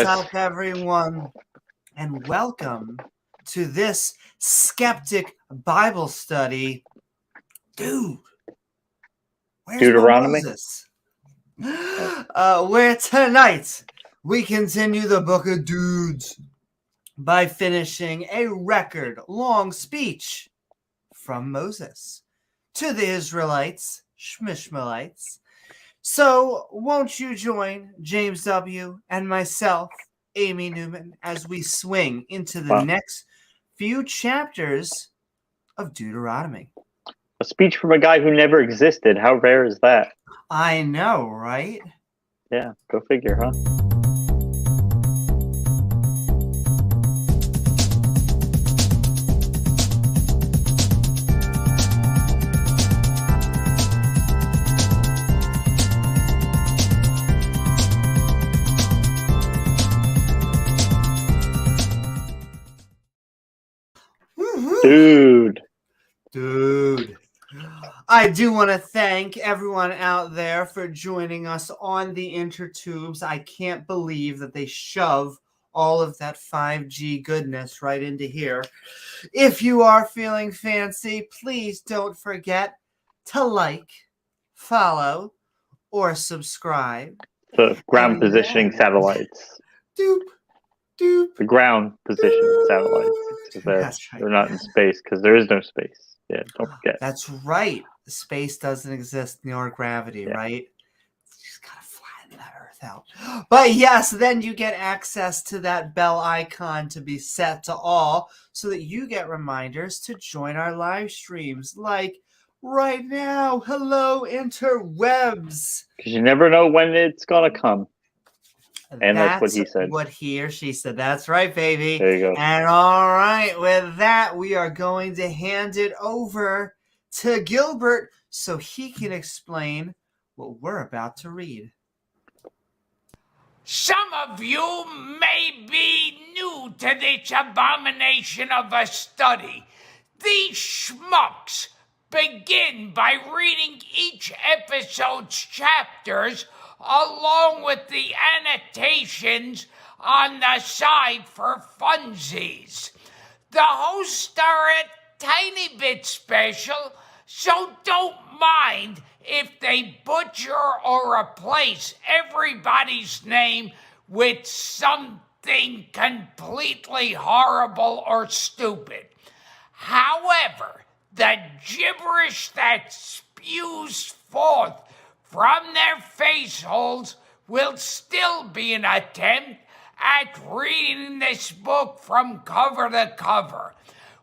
guys? What's up, everyone? And welcome to this Skeptic Bible Study. Dude, where's Deuteronomy? Moses? Where tonight we continue the book of Dudes by finishing a record-long speech from Moses to the Israelites, Shmishmalites. So won't you join James W. and myself, Amy Newman, as we swing into the next few chapters of Deuteronomy. A speech from a guy who never existed. How rare is that? I know, right? Yeah, go figure, huh? Dude. I do want to thank everyone out there for joining us on the intertubes. I can't believe that they shove all of that 5G goodness right into here. If you are feeling fancy, please don't forget to like, follow, or subscribe. The ground positioning satellites. Doop. The ground positioning satellites. They're not in space because there is no space. Yeah, don't forget. That's right. Space doesn't exist nor gravity, right? You just gotta flatten that Earth out. But yes, then you get access to that bell icon to be set to all so that you get reminders to join our live streams like right now. Hello, interwebs. Because you never know when it's gonna come. And that's what he said. What he or she said. That's right, baby. There you go. And all right, with that, we are going to hand it over to Gilbert so he can explain what we're about to read. Some of you may be new to this abomination of a study. These schmucks begin by reading each episode's chapters along with the annotations on the side for funsies. The hosts are a tiny bit special, so don't mind if they butcher or replace everybody's name with something completely horrible or stupid. However, the gibberish that spews forth from their face holes will still be an attempt at reading this book from cover to cover,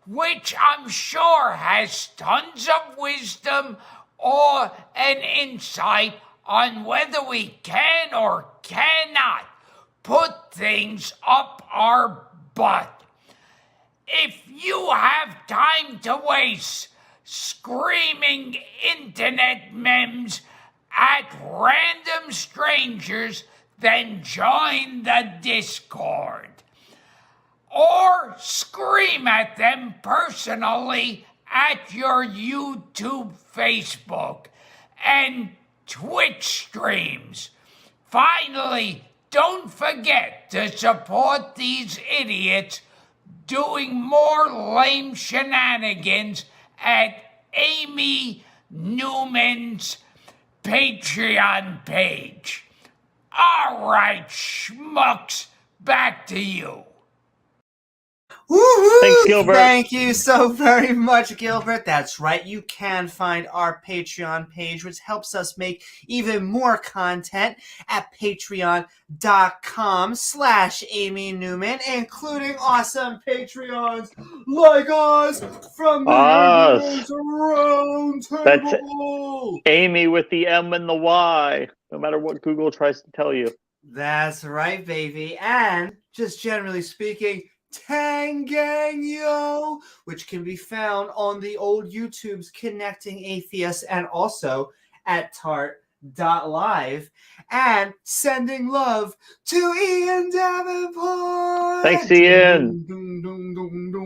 which I'm sure has tons of wisdom or an insight on whether we can or cannot put things up our butt. If you have time to waste screaming internet memes at random strangers, then join the Discord. Or scream at them personally at your YouTube, Facebook, and Twitch streams. Finally, don't forget to support these idiots doing more lame shenanigans at Amy Newman's Patreon page. All right, schmucks, back to you. Woo-hoo! Thanks, Gilbert. Thank you so very much, Gilbert. That's right. You can find our Patreon page, which helps us make even more content at patreon.com/Amy Newman, including awesome Patreons like us from the Newman's Round Table. That's Amy with the M and the Y, no matter what Google tries to tell you. That's right, baby. And just generally speaking, Tangang Yo, which can be found on the old YouTubes Connecting Atheists and also at tart.live, and sending love to Ian Davenport. Thanks, Ian.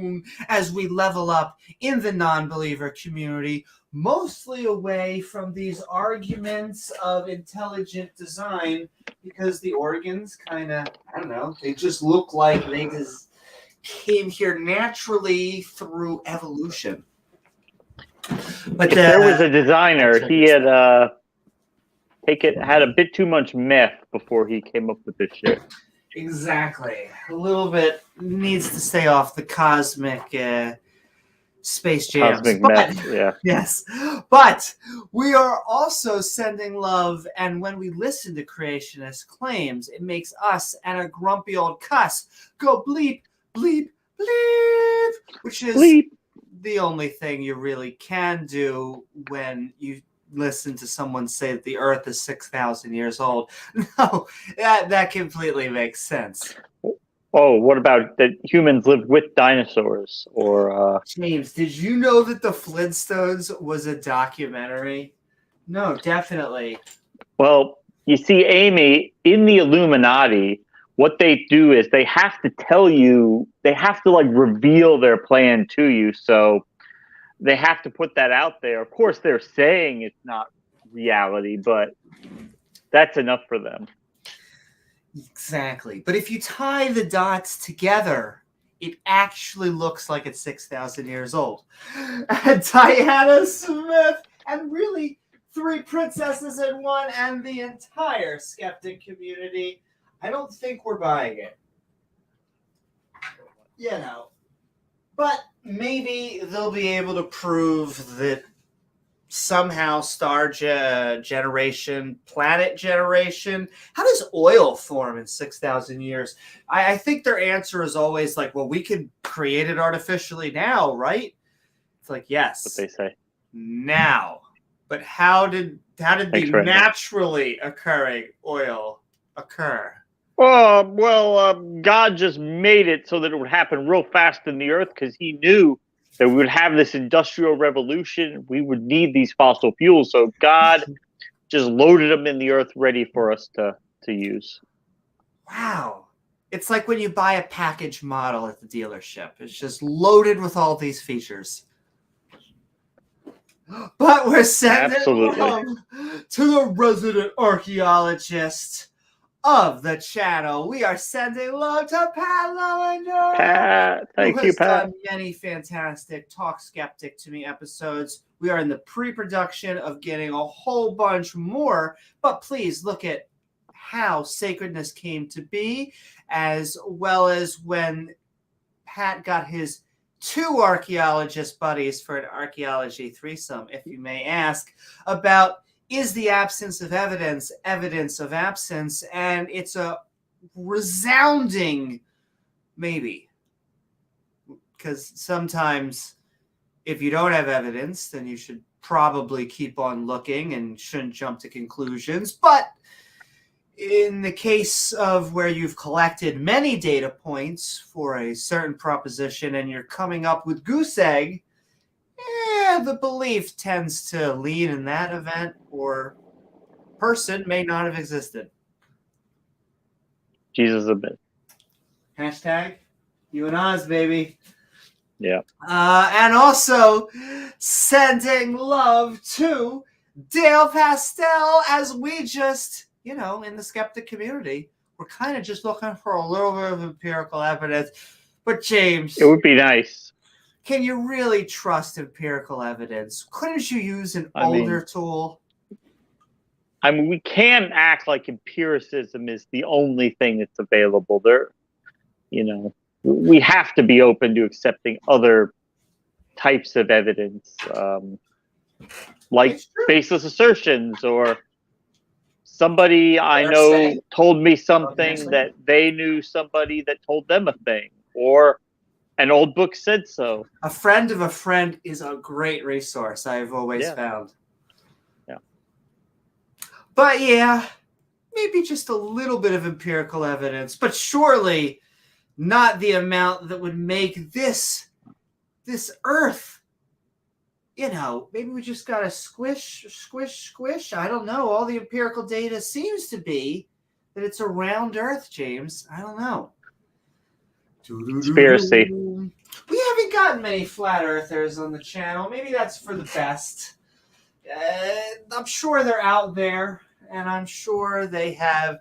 soon as we level up in the non-believer community, mostly away from these arguments of intelligent design, because the organs kind of, I don't know, they just look like they just came here naturally through evolution. But if there was a designer, he had had a bit too much meth before he came up with this shit. Exactly. A little bit needs to stay off the cosmic space jams. Cosmic meth, yeah. Yes. But we are also sending love, and when we listen to creationist claims, it makes us and a grumpy old cuss go bleep, bleep, bleep, which is bleep. The only thing you really can do when you listen to someone say that the earth is 6,000 years old. No, that completely makes sense. Oh, what about that humans lived with dinosaurs? Or James, did you know that the Flintstones was a documentary? No, definitely. Well, you see, Amy, in the Illuminati, what they do is they have to tell you, they have to like reveal their plan to you. So they have to put that out there. Of course, they're saying it's not reality, but that's enough for them. Exactly. But if you tie the dots together, it actually looks like it's 6,000 years old. And Diana Smith, and really 3 princesses in one, and the entire skeptic community, I don't think we're buying it. You know. But maybe they'll be able to prove that somehow star generation, planet generation, how does oil form in 6,000 years? I think their answer is always like, well, we could create it artificially now, right? It's like, yes. What they say. Now. But how did the naturally occurring oil occur? God just made it so that it would happen real fast in the earth because he knew that we would have this industrial revolution. We would need these fossil fuels. So God just loaded them in the earth ready for us to use. Wow. It's like when you buy a package model at the dealership. It's just loaded with all these features. But we're sending love to the resident archaeologist of the channel. We are sending love to Pat Lowinger. Pat, thank you, Pat. Done many fantastic Talk Skeptic to Me episodes. We are in the pre-production of getting a whole bunch more, but please look at how sacredness came to be, as well as when Pat got his 2 archaeologist buddies for an archaeology threesome, if you may ask, about is the absence of evidence of absence? And it's a resounding maybe. Because sometimes if you don't have evidence, then you should probably keep on looking and shouldn't jump to conclusions. But in the case of where you've collected many data points for a certain proposition and you're coming up with goose egg, the belief tends to lean in that event or person may not have existed. Jesus a bit. Hashtag you and Oz, baby. Yeah. And also sending love to Dale Pastel, as we just, in the skeptic community, we're kind of just looking for a little bit of empirical evidence. But James, it would be nice. Can you really trust empirical evidence? Couldn't you use an older tool? I mean, we can't act like empiricism is the only thing that's available. We have to be open to accepting other types of evidence, like baseless assertions, or somebody I know told me something that they knew somebody that told them a thing, or an old book said so. A friend of a friend is a great resource, I've always found. Yeah. But maybe just a little bit of empirical evidence, but surely not the amount that would make this earth, maybe we just got to squish. I don't know. All the empirical data seems to be that it's a round earth, James. I don't know. Conspiracy. We haven't gotten many flat earthers on the channel. Maybe that's for the best. I'm sure they're out there, and I'm sure they have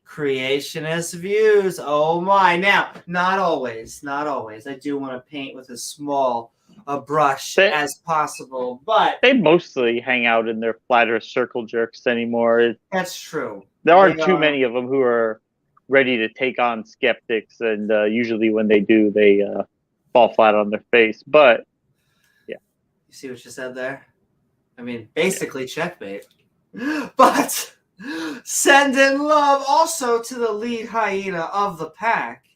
creationist views. Oh my. Now, not always. I do want to paint with as small a brush as possible, but they mostly hang out in their flat earth circle jerks anymore. That's true. There aren't too many of them who are ready to take on skeptics, and usually when they do, they fall flat on their face. But yeah, you see what you said there? I mean, basically checkmate. But send in love also to the lead hyena of the pack,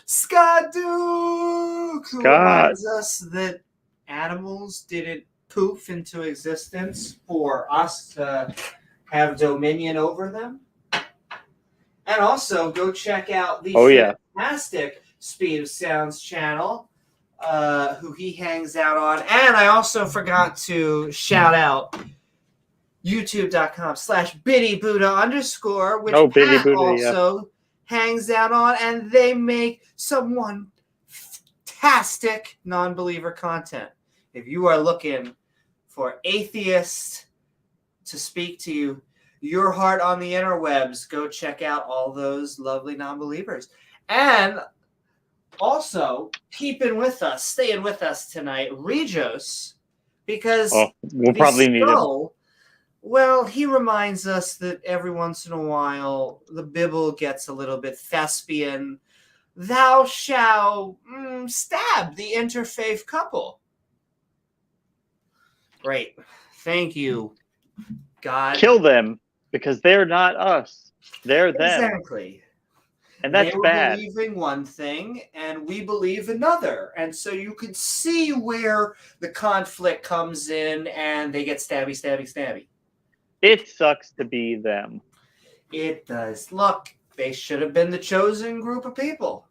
Scott Duke, who reminds us that animals didn't poof into existence for us to have dominion over them. And also, go check out the fantastic Speed of Sounds channel, who he hangs out on. And I also forgot to shout out youtube.com/BiddyBuddha_, which Pat also hangs out on. And they make some fantastic non-believer content. If you are looking for atheists to speak to you, your heart on the interwebs, go check out all those lovely non-believers. And also, staying with us tonight, Regos, because we'll probably need him. Well, he reminds us that every once in a while, the Bible gets a little bit thespian. Thou shalt stab the interfaith couple. Great. Thank you, God. Kill them. Because they're not us. They're them. Exactly. And that's bad. They were believing one thing, and we believe another. And so you could see where the conflict comes in, and they get stabby. It sucks to be them. It does. Look, they should have been the chosen group of people.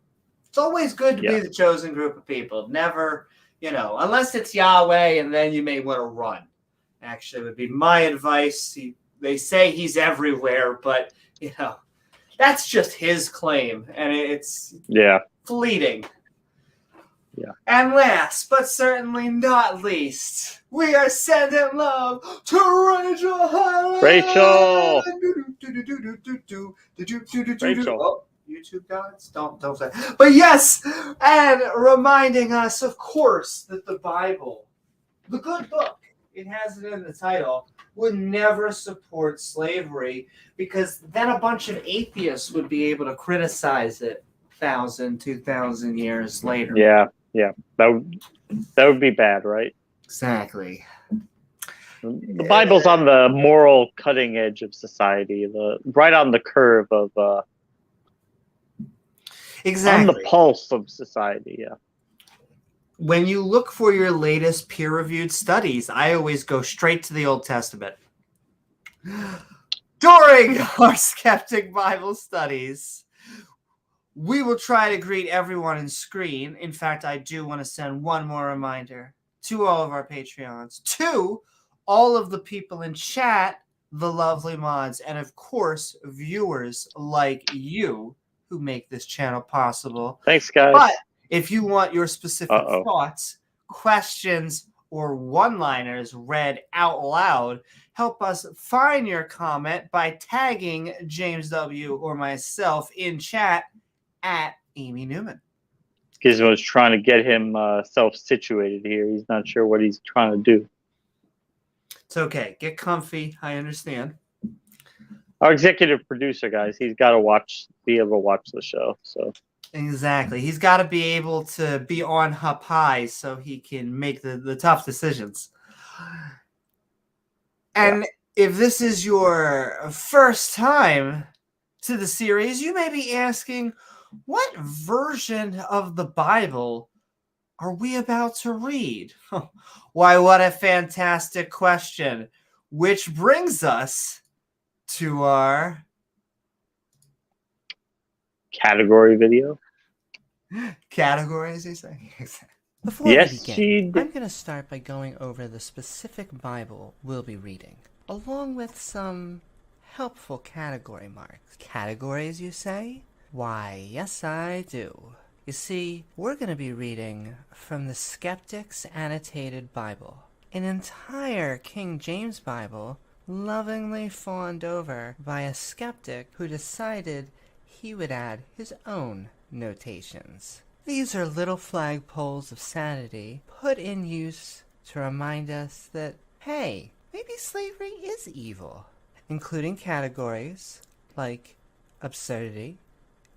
It's always good to be the chosen group of people. Never, unless it's Yahweh, and then you may want to run. Actually, would be my advice. They say he's everywhere, but, that's just his claim, and it's fleeting. Yeah. And last, but certainly not least, we are sending love to Rachel Highland. Rachel! Oh, YouTube gods, don't say. But yes, and reminding us, of course, that the Bible, the good book, it has it in the title, would never support slavery, because then a bunch of atheists would be able to criticize it 1,000, 2,000 years later. Yeah. That would be bad, right? Exactly. The Bible's on the moral cutting edge of society, right on the curve of exactly. on the pulse of society, yeah. When you look for your latest peer-reviewed studies, I always go straight to the Old Testament. During our Skeptic Bible Studies, we will try to greet everyone in screen. In fact, I do want to send one more reminder to all of our Patreons, to all of the people in chat, the lovely mods, and of course, viewers like you who make this channel possible. Thanks, guys. But if you want your specific thoughts, questions, or one-liners read out loud, help us find your comment by tagging James W. or myself in chat at Amy Newman. Gizmo's trying to get himself situated here. He's not sure what he's trying to do. It's okay. Get comfy. I understand. Our executive producer, guys, he's got to be able to watch the show. So exactly, he's got to be able to be on up high so he can make the tough decisions. And if this is your first time to the series, you may be asking, what version of the Bible are we about to read? Why, what a fantastic question. Which brings us to our category video. Category, as you say. Before we begin, I'm going to start by going over the specific Bible we'll be reading, along with some helpful category marks. Categories, you say? Why, yes, I do. You see, we're going to be reading from the Skeptic's Annotated Bible, an entire King James Bible lovingly fawned over by a skeptic who decided he would add his own notations. These are little flagpoles of sanity put in use to remind us that, hey, maybe slavery is evil, including categories like absurdity,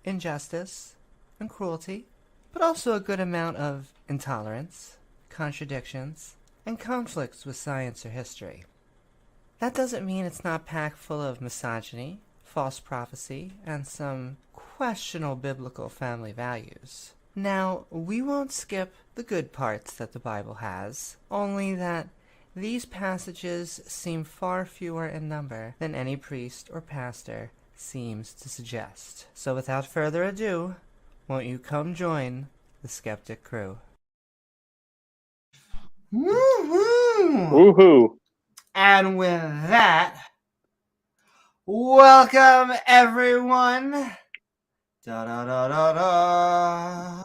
injustice, and cruelty, but also a good amount of intolerance, contradictions, and conflicts with science or history. That doesn't mean it's not packed full of misogyny, false prophecy, and some questionable biblical family values. Now, we won't skip the good parts that the Bible has, only that these passages seem far fewer in number than any priest or pastor seems to suggest. So without further ado, won't you come join the Skeptic crew? Woohoo! Woohoo! And with that, welcome everyone. Da da da da da.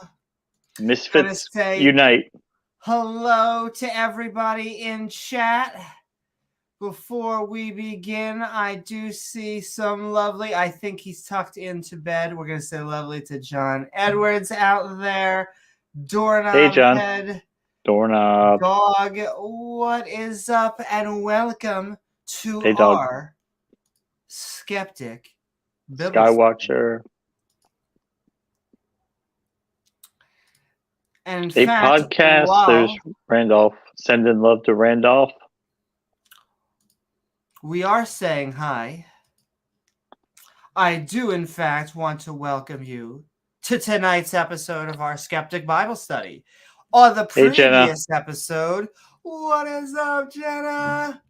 Misfits unite. Hello to everybody in chat. Before we begin, I do see some lovely, I think he's tucked into bed. We're going to say lovely to John Edwards out there. Doorknob Hey, John. Head. Doorknob. Dog, what is up? And welcome to Hey, dog. our Skeptic Bible Skywatcher. And a podcast. There's Randolph. Sending love to Randolph. We are saying hi. I do, in fact, want to welcome you to tonight's episode of our Skeptic Bible Study. On the previous episode, what is up, Jenna?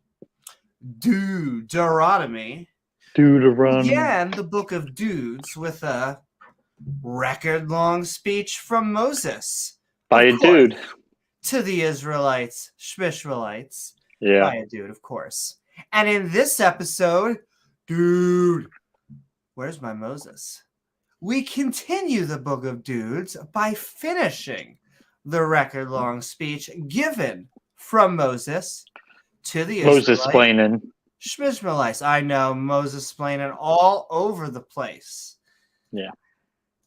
Deuteronomy. Began the book of Dudes with a record-long speech from Moses. By a dude. To the Israelites, Shmishmalites. Yeah. By a dude, of course. And in this episode, dude, where's my Moses? We continue the book of Dudes by finishing the record-long speech given from Moses to the Israelites. Moses-splaining. Shmishmalites. I know, Moses-splaining all over the place. Yeah.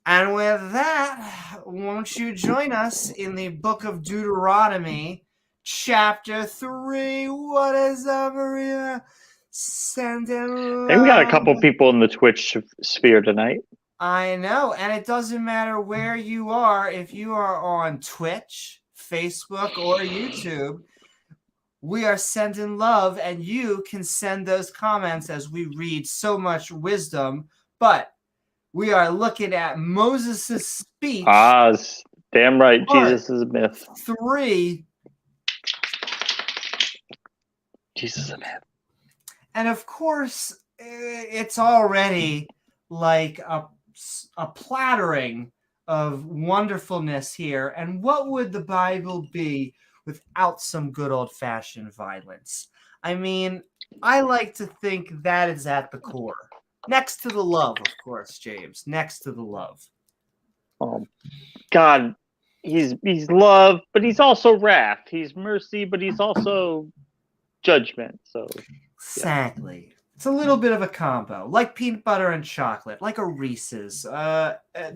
And with that, won't you join us in the book of Deuteronomy, Chapter 3. What is up, Maria? Sending Hey, we got a couple people in the Twitch sphere tonight. I know, and it doesn't matter where you are. If you are on Twitch, Facebook, or YouTube, we are sending love, and you can send those comments as we read so much wisdom. But we are looking at Moses' speech. Damn right. Jesus is a myth. 3. Jesus is a myth. And of course, it's already like a plattering of wonderfulness here. And what would the Bible be without some good old-fashioned violence? I mean, I like to think that is at the core. Next to the love, of course, James. Next to the love. God, he's love, but he's also wrath. He's mercy, but he's also judgment. So exactly. It's a little bit of a combo, like peanut butter and chocolate, like a Reese's.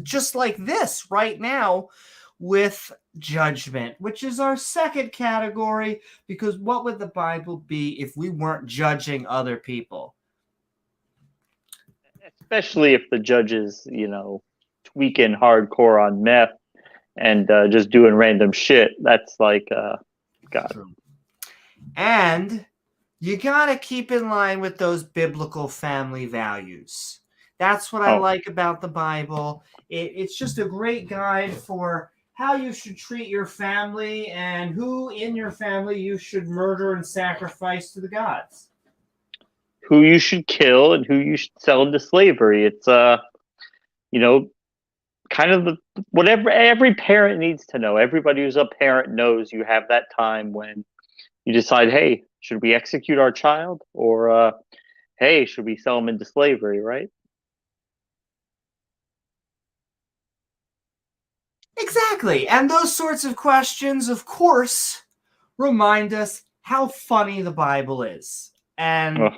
Just like this right now with judgment, which is our second category, because what would the Bible be if we weren't judging other people? Especially if the judges, tweaking hardcore on meth and just doing random shit. That's like, God. True. And you got to keep in line with those biblical family values. That's what I like about the Bible. It's just a great guide for how you should treat your family and who in your family you should murder and sacrifice to the gods. Who you should kill and who you should sell into slavery. It's, kind of whatever every parent needs to know. Everybody who's a parent knows you have that time when you decide, hey, should we execute our child? Or, hey, should we sell them into slavery, right? Exactly. And those sorts of questions, of course, remind us how funny the Bible is. And Ugh.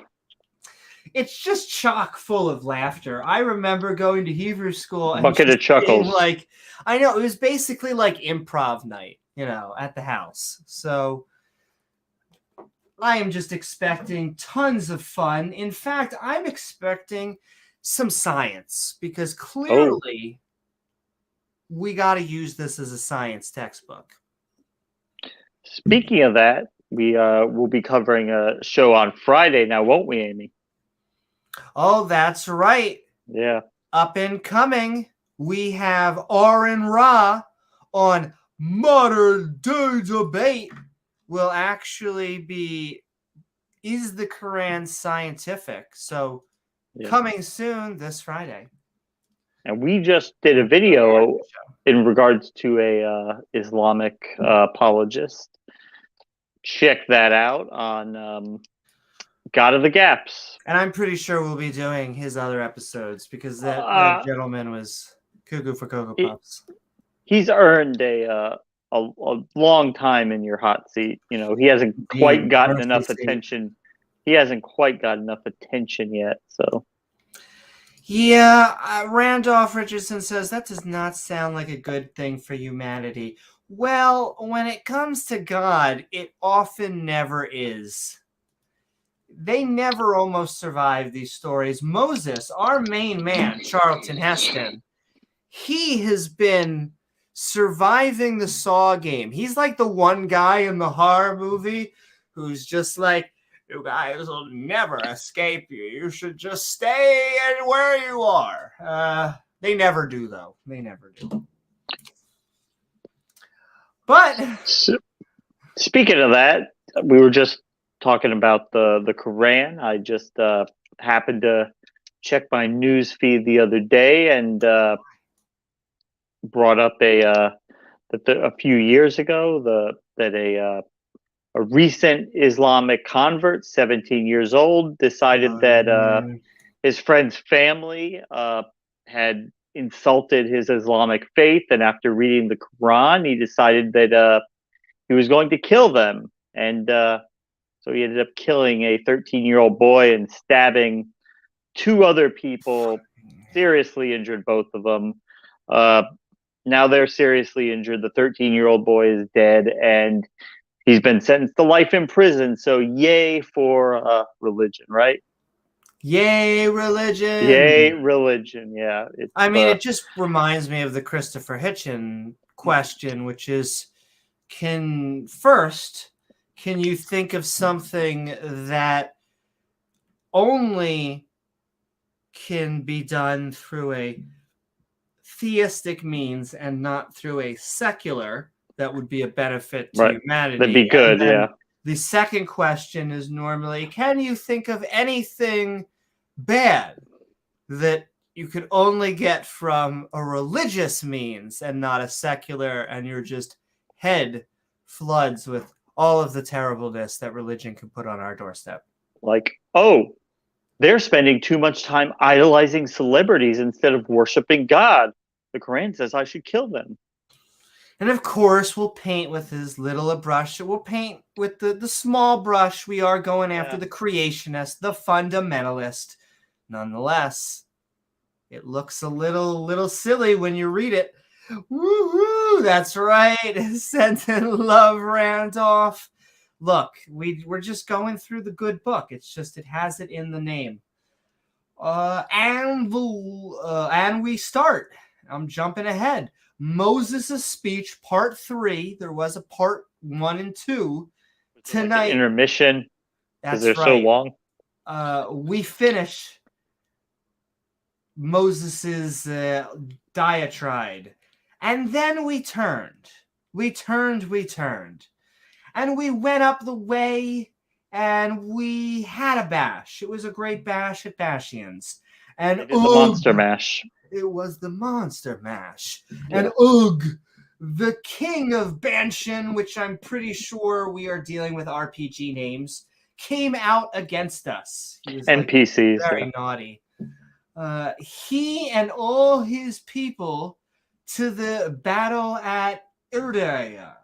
it's just chock full of laughter. I remember going to Hebrew school and Bucket of just being chuckles. like, I know, it was basically like improv night, at the house. So I am just expecting tons of fun. In fact, I'm expecting some science because clearly we got to use this as a science textbook. Speaking of that, we will be covering a show on Friday now, won't we, Amy? Oh, that's right. Yeah. Up and coming, we have Aaron Ra on Modern Day Debate. Will actually be, is the Quran scientific? So coming soon this Friday. And we just did a video in regards to a Islamic apologist. Check that out on God of the Gaps. And I'm pretty sure we'll be doing his other episodes because that gentleman was cuckoo for Cocoa Puffs. He's earned a long time in your hot seat. He hasn't quite gotten enough attention. He hasn't quite got enough attention yet. So, yeah, Randolph Richardson says that does not sound like a good thing for humanity. Well, when it comes to God, it often never is. They never almost survive these stories. Moses, our main man, Charlton Heston, he has been surviving the Saw game. He's like the one guy in the horror movie who's just like, you guys will never escape you. You should just stay where you are. They never do, though. They never do. But speaking of that, we were just talking about the Quran. I just happened to check my news feed the other day and brought up a few years ago that a recent Islamic convert, 17 years old, decided that his friend's family had insulted his Islamic faith, and after reading the Quran, he decided that he was going to kill them, and so he ended up killing a 13-year-old boy and stabbing two other people, seriously injured both of them. Now they're seriously injured. The 13-year-old boy is dead, and he's been sentenced to life in prison. So yay for religion, right? Yay, religion. Yay, religion. Yeah. It just reminds me of the Christopher Hitchin question, which is, can you think of something that only can be done through a theistic means and not through a secular that would be a benefit to humanity? That'd be good, yeah. The second question is normally, can you think of anything bad that you could only get from a religious means and not a secular, and your just head floods with all of the terribleness that religion can put on our doorstep? Like, they're spending too much time idolizing celebrities instead of worshiping God. The Quran says I should kill them. And of course, we'll paint with as little a brush. We'll paint with the small brush. We are going after the creationist, the fundamentalist. Nonetheless, it looks a little silly when you read it. Woo-hoo! That's right. Sent in love, Randolph. Look, we're just going through the good book. It's just, it has it in the name. And we start. I'm jumping ahead. Moses' speech, part 3. There was a part 1 and 2 tonight. Like intermission. That's they're right. So long. We finish Moses's diatribe, and then we turned, and we went up the way, and we had a bash. It was a great bash at Bashians, and the monster mash. It was the monster mash, and the king of Banshin, which I'm pretty sure we are dealing with RPG names, came out against us. He was NPCs, very naughty. He and all his people to the battle at Irdaya.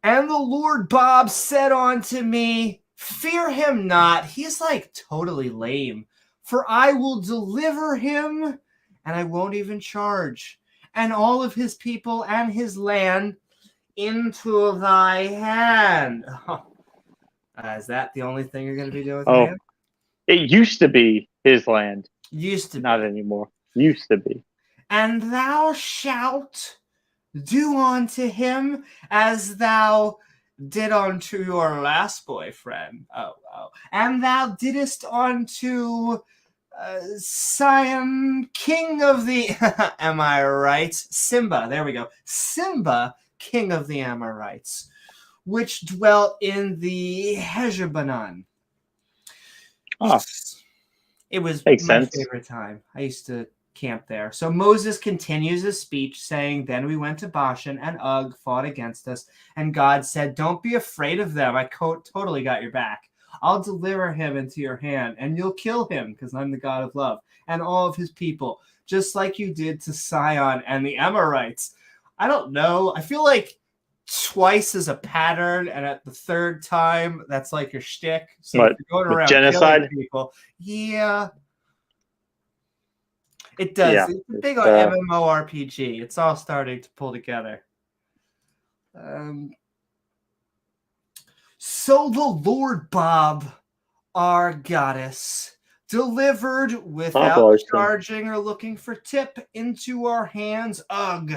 And the Lord Bob said unto me, fear him not. He's like totally lame. For I will deliver him, and I won't even charge, and all of his people and his land into thy hand. Is that the only thing you're going to be doing with your hand? It used to be his land. Used to be. Not anymore. Used to be. And thou shalt do unto him as thou did unto your last boyfriend. And thou didst unto Siam, king of the... Am I right? Simba. There we go. Simba, king of the Amorites, which dwelt in the Heshbon. It was Makes my sense. favorite time. I used to camp there. So Moses continues his speech, saying, then we went to Bashan, and Og fought against us. And God said, don't be afraid of them. I totally got your back. I'll deliver him into your hand, and you'll kill him, because I'm the God of love, and all of his people, just like you did to Sihon and the Amorites. I don't know. I feel like twice is a pattern, and at the third time, that's like your shtick. So What, if you're going around genocide? killing people, yeah, it does. Yeah, It's a big MMORPG. It's all starting to pull together. So the Lord Bob, our goddess, delivered without charging or looking for tip into our hands. Ugh.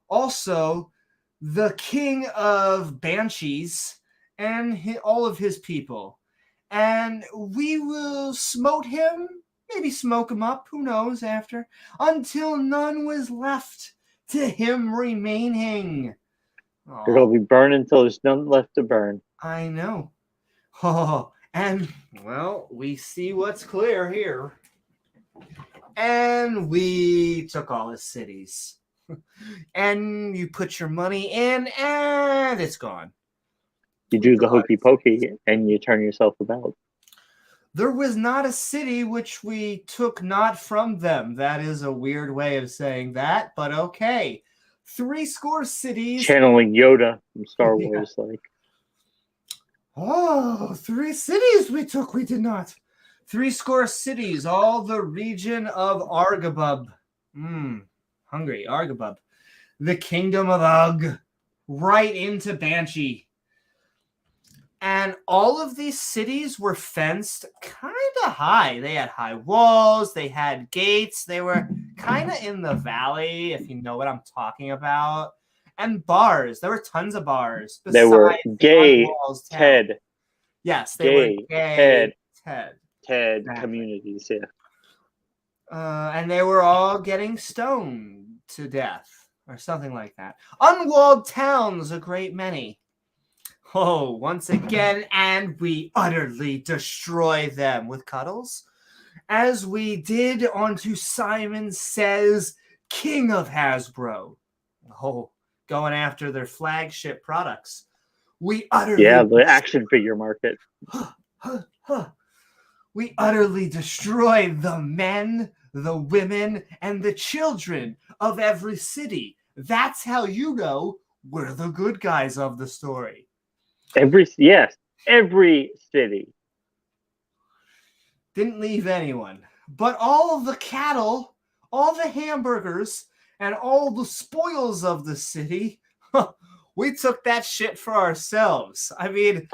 Also, the king of Banshees and all of his people. And we will smote him, maybe smoke him up, who knows, after, until none was left to him remaining. It'll be burned until there's none left to burn. I know. Oh, and, well, we see what's clear here. And we took all his cities. And you put your money in, and it's gone. You do the hokey pokey, and you turn yourself about. There was not a city which we took not from them. That is a weird way of saying that, but okay. 70 cities. Channeling Yoda from Star Wars, like. Oh, 3 cities we took, we did not. 70 cities, all the region of Argabub. Hungry, Argabub. The kingdom of Og, right into Banshee. And all of these cities were fenced kind of high. They had high walls, they had gates, they were kind of in the valley, if you know what I'm talking about. And bars. There were tons of bars. They were gay Ted. Yes, they were gay Ted exactly. Communities, yeah. And they were all getting stoned to death or something like that. Unwalled towns, a great many. Oh, once again, and we utterly destroy them with cuddles, as we did unto Simon Says, king of Hasbro. Oh, going after their flagship products. We utterly... Yeah, the action figure market. We utterly destroy the men, the women, and the children of every city. That's how you know we're the good guys of the story. Every city. Didn't leave anyone. But all the cattle, all the hamburgers, and all the spoils of the city, we took that shit for ourselves. I mean,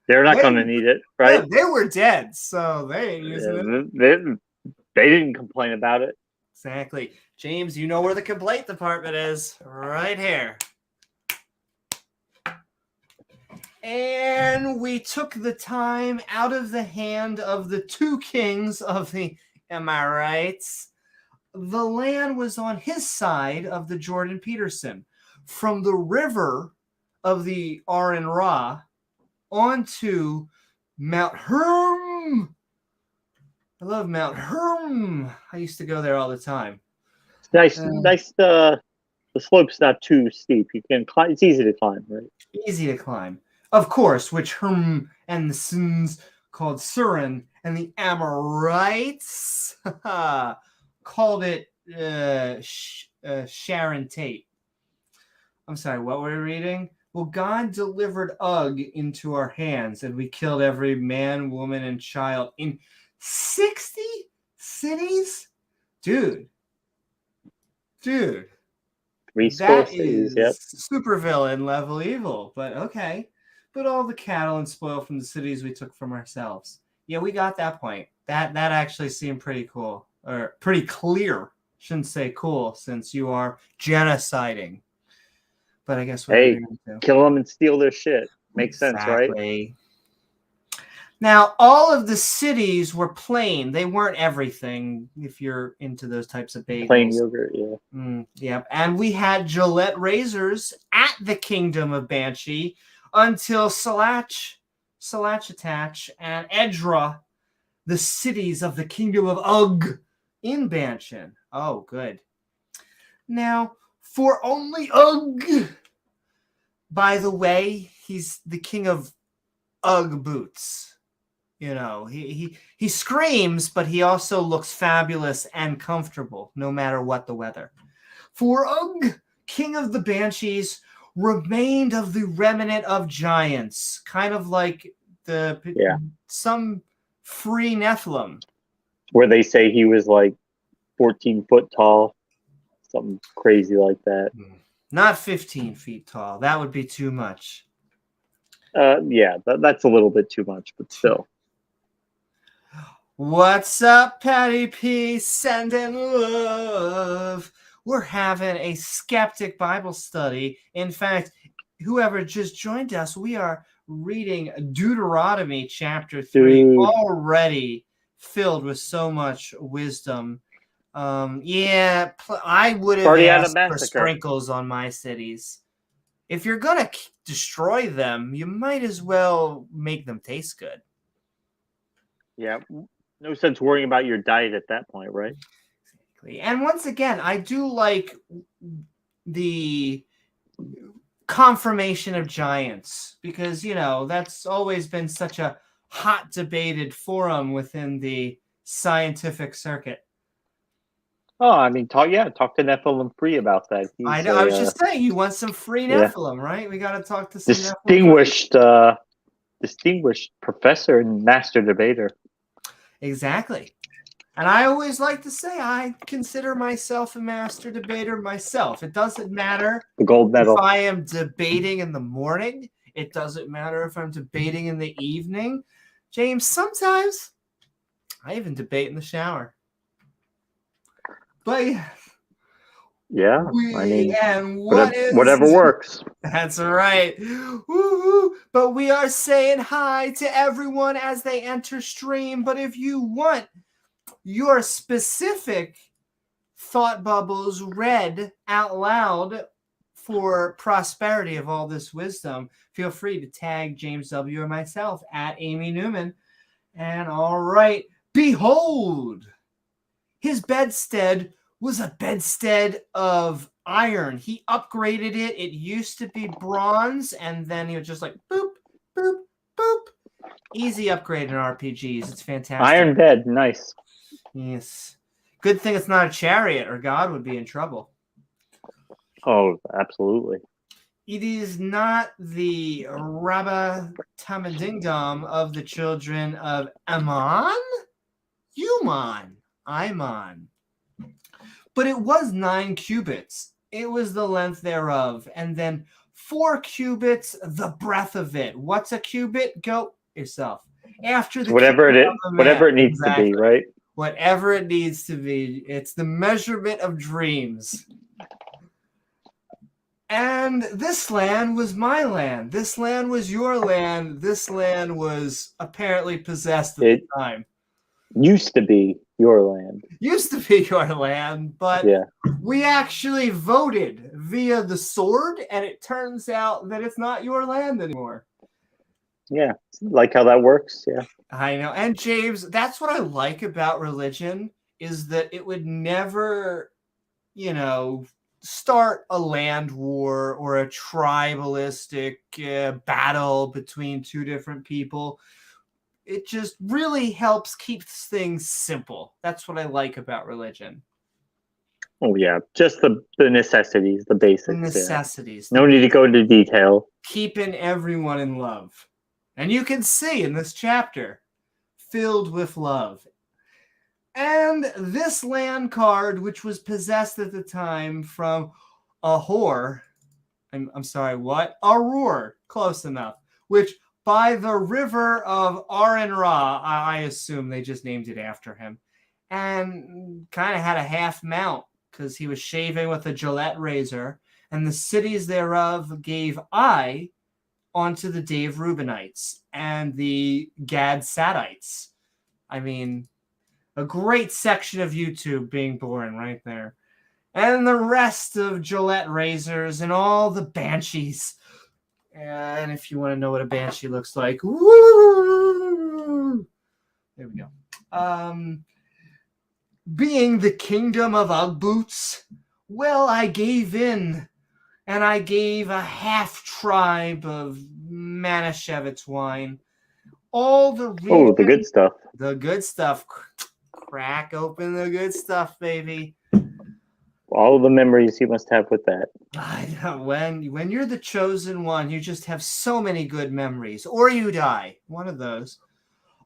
they're not going to need it, right? Yeah, they were dead, so they ain't using it. They didn't complain about it. Exactly. James, you know where the complaint department is. Right here. And we took the time out of the hand of the 2 kings of the Amorites. The land was on his side of the Jordan Peterson. From the river of the Aron Ra onto Mount Herm. I love Mount Herm. I used to go there all the time. It's nice. The slope's not too steep. You can climb. It's easy to climb, right? Easy to climb. Of course, which Herm and the Suns called Surin and the Amorites called it Sharon Tate. I'm sorry, what were we reading? Well, God delivered Og into our hands, and we killed every man, woman, and child in 60 cities? Dude. 3 That school cities, is yep. supervillain level evil, but okay. But all the cattle and spoil from the cities we took from ourselves. Yeah, we got that point. That actually seemed pretty cool, or pretty clear. Shouldn't say cool, since you are genociding. But I guess whatever you're going to do. Kill them and steal their shit. Makes sense, right? Now, all of the cities were plain. They weren't everything, if you're into those types of bagels. Plain yogurt, yeah. Yep. And we had Gillette razors at the kingdom of Banshee until Salach Attach, and Edra, the cities of the kingdom of Ugg in Banshin. Oh, good. Now, for only Ugg, by the way, he's the king of Ugg boots. You know, he screams, but he also looks fabulous and comfortable, no matter what the weather. For Ugg, king of the Banshees, remained of the remnant of giants, kind of like some free Nephilim. Where they say he was like 14 foot tall, something crazy like that. Not 15 feet tall. That would be too much. Yeah, that's a little bit too much, but still. What's up, Patty P? Sending love. We're having a Skeptic Bible Study. In fact, whoever just joined us, we are reading Deuteronomy Chapter 3, already filled with so much wisdom. I would have asked for sprinkles on my cities. If you're going to destroy them, you might as well make them taste good. Yeah. No sense worrying about your diet at that point, right? Exactly. And once again, I do like the confirmation of giants because, you know, that's always been such a hot debated forum within the scientific circuit. Oh, I mean, talk to Nephilim Free about that. I was just saying, you want some free Nephilim, right? We got to talk to some distinguished professor and master debater. Exactly. And I always like to say I consider myself a master debater myself. It doesn't matter the gold medal. If I am debating in the morning. It doesn't matter if I'm debating in the evening. James, sometimes I even debate in the shower. But yeah, whatever works. That's right. Woo-hoo. But we are saying hi to everyone as they enter stream. But if you want your specific thought bubbles read out loud for prosperity of all this wisdom, feel free to tag James W. or myself at Amy Newman. And all right, behold, his bedstead was a bedstead of iron. He upgraded it. It used to be bronze, and then he was just like boop, boop, boop. Easy upgrade in RPGs. It's fantastic. Iron bed, nice. Yes. Good thing it's not a chariot, or God would be in trouble. Oh, absolutely. It is not the Rabba Tamadingdom of the children of Ammon? Imon. But it was 9 cubits. It was the length thereof. And then 4 cubits, the breadth of it. What's a cubit? Go yourself. After the whatever it needs to be, right? Whatever it needs to be. It's the measurement of dreams. And this land was my land. This land was your land. This land was apparently possessed at the time. Used to be your land. But we actually voted via the sword, and it turns out that it's not your land anymore. Yeah, like how that works, yeah. I know. And James, that's what I like about religion, is that it would never, start a land war or a tribalistic battle between two different people. it just really helps keep things simple. That's what I like about religion. Oh yeah, just the necessities, the basics. The necessities. No need to go into detail. Keeping everyone in love. And you can see in this chapter, filled with love. And this land card, which was possessed at the time from a whore, I'm sorry, what? A roar, close enough, which by the river of Aran Ra, I assume they just named it after him, and kind of had a half mount because he was shaving with a Gillette razor, and the cities thereof gave I onto the Dave Reubenites and the Gad Sadites. I mean, a great section of YouTube being born right there. And the rest of Gillette razors and all the banshees. And if you want to know what a banshee looks like, woo! There we go. Being the kingdom of Ugg boots, well, I gave in. And I gave a half tribe of Manischewitz wine. All the Oh, the good stuff. The good stuff. Crack open the good stuff, baby. All the memories you must have with that. I know. When you're the chosen one, you just have so many good memories. Or you die. One of those.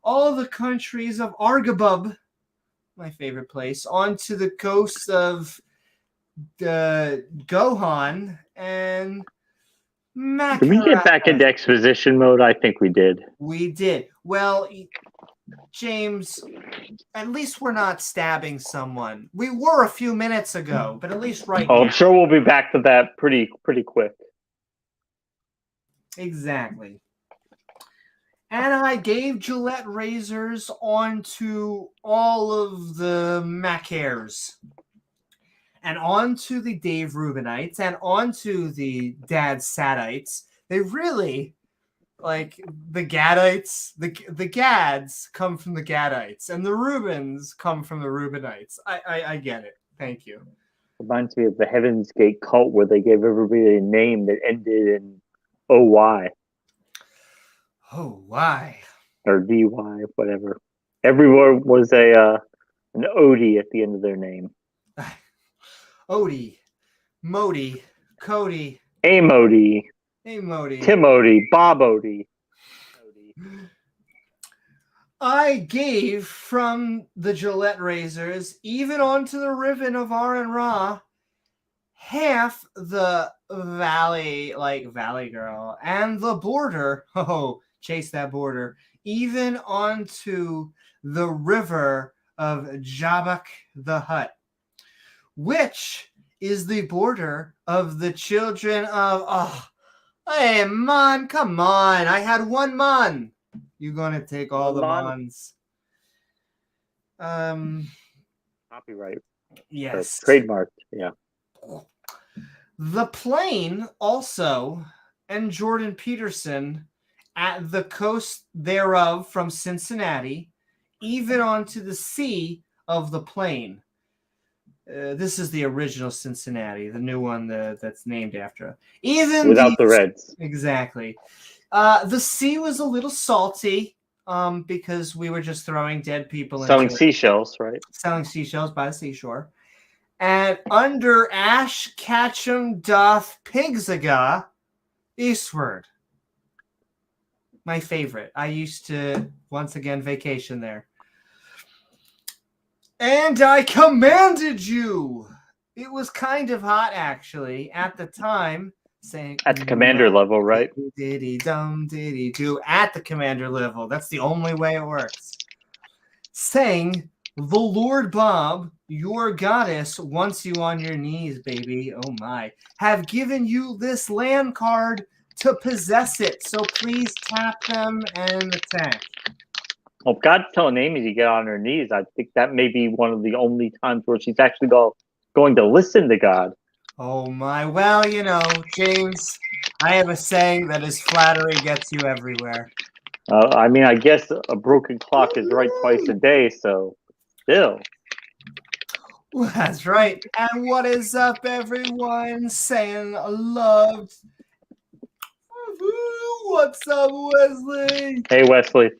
All the countries of Argabub, my favorite place, onto the coast of Gohan and Makarov. Did we get back into exposition mode? I think we did. We did. Well, James, at least we're not stabbing someone. We were a few minutes ago, but at least right now. I'm sure we'll be back to that pretty quick. Exactly. And I gave Gillette razors onto all of the Macairs. And onto the Dave Reubenites and onto the Dad Sadites. They really, like, the Gadites, the Gads come from the Gadites, and the Reubens come from the Reubenites. I get it. Thank you. Reminds me of the Heaven's Gate cult where they gave everybody a name that ended in OY. Oh, why? Or DY, whatever. Everyone was an Odie at the end of their name. Odie, Modi, Cody, Amody, Timody, Bob Odie. I gave from the Gillette razors, even onto the ribbon of Aran Ra, half the valley, like Valley Girl, and the border, chase that border, even onto the river of Jabak the Hutt, which is the border of the children of... hey, man, come on. I had one man. You're going to take all the mans. Copyright. Yes. Trademarked, yeah. The Plain also, and Jordan Peterson, at the coast thereof from Cincinnati, even onto the sea of the Plain. This is the original Cincinnati, the new one that's named after. Even without the Reds. Exactly. The sea was a little salty because we were just throwing dead people selling seashells, right? Selling seashells by the seashore. And under Ash Ketchum doth Pigsaga eastward. My favorite. I used to, once again, vacation there. And I commanded you. It was kind of hot, actually, at the time. Saying at the commander level, right? Diddy-dum, diddy-do. At the commander level. That's the only way it works. Saying, the Lord Bob, your goddess, wants you on your knees, baby. Oh, my. Have given you this land card to possess it. So please tap them and attack. Well, if God's telling Amy to get on her knees, I think that may be one of the only times where she's actually going to listen to God. Oh, my. Well, you know, James, I have a saying that is flattery gets you everywhere. I mean, I guess a broken clock is right twice a day, so still. Well, that's right. And what is up, everyone? Saying loved. What's up, Wesley? Hey, Wesley.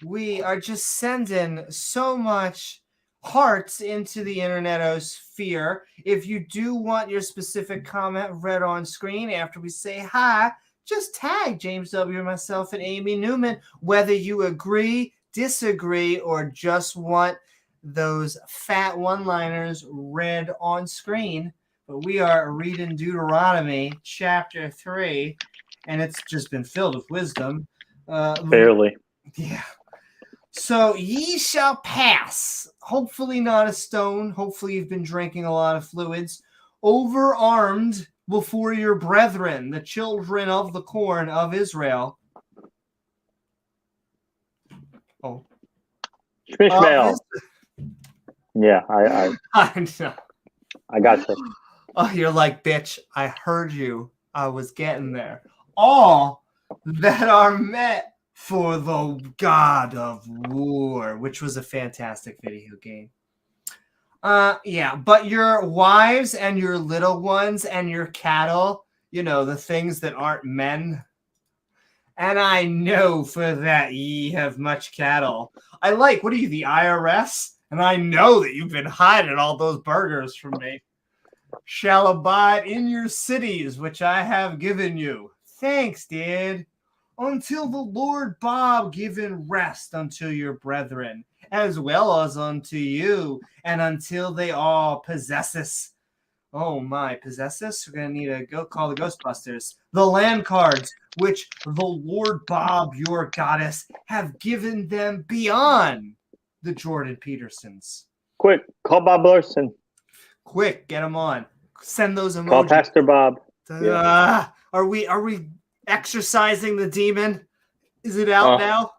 we are just sending so much hearts into the internetosphere. If you do want your specific comment read on screen after we say hi, just tag James W., myself, and Amy Newman, whether you agree, disagree, or just want those fat one-liners read on screen. But we are reading Deuteronomy Chapter 3, and it's just been filled with wisdom. Barely. Yeah. So ye shall pass, hopefully not a stone. Hopefully you've been drinking a lot of fluids, overarmed before your brethren, the children of the corn of Israel. Oh. Ishmael. Yeah, I know. I got you. Oh, you're like, bitch, I heard you. I was getting there. All that are met for the God of War, which was a fantastic video game. Yeah, but your wives and your little ones and your cattle, you know, the things that aren't men. And I know for that ye have much cattle. I like, what are you, the IRS? And I know that you've been hiding all those burgers from me. Shall abide in your cities, which I have given you. Thanks, dude. Until the Lord Bob given rest unto your brethren, as well as unto you, and until they all possess us. Oh my, possess us? We're going to need to go call the Ghostbusters. The land cards, which the Lord Bob, your goddess, have given them beyond the Jordan Petersons. Quick, call Bob Larson. Quick, get them on. Send those emojis. Call Pastor Bob. Are we exercising the demon? Is it out now?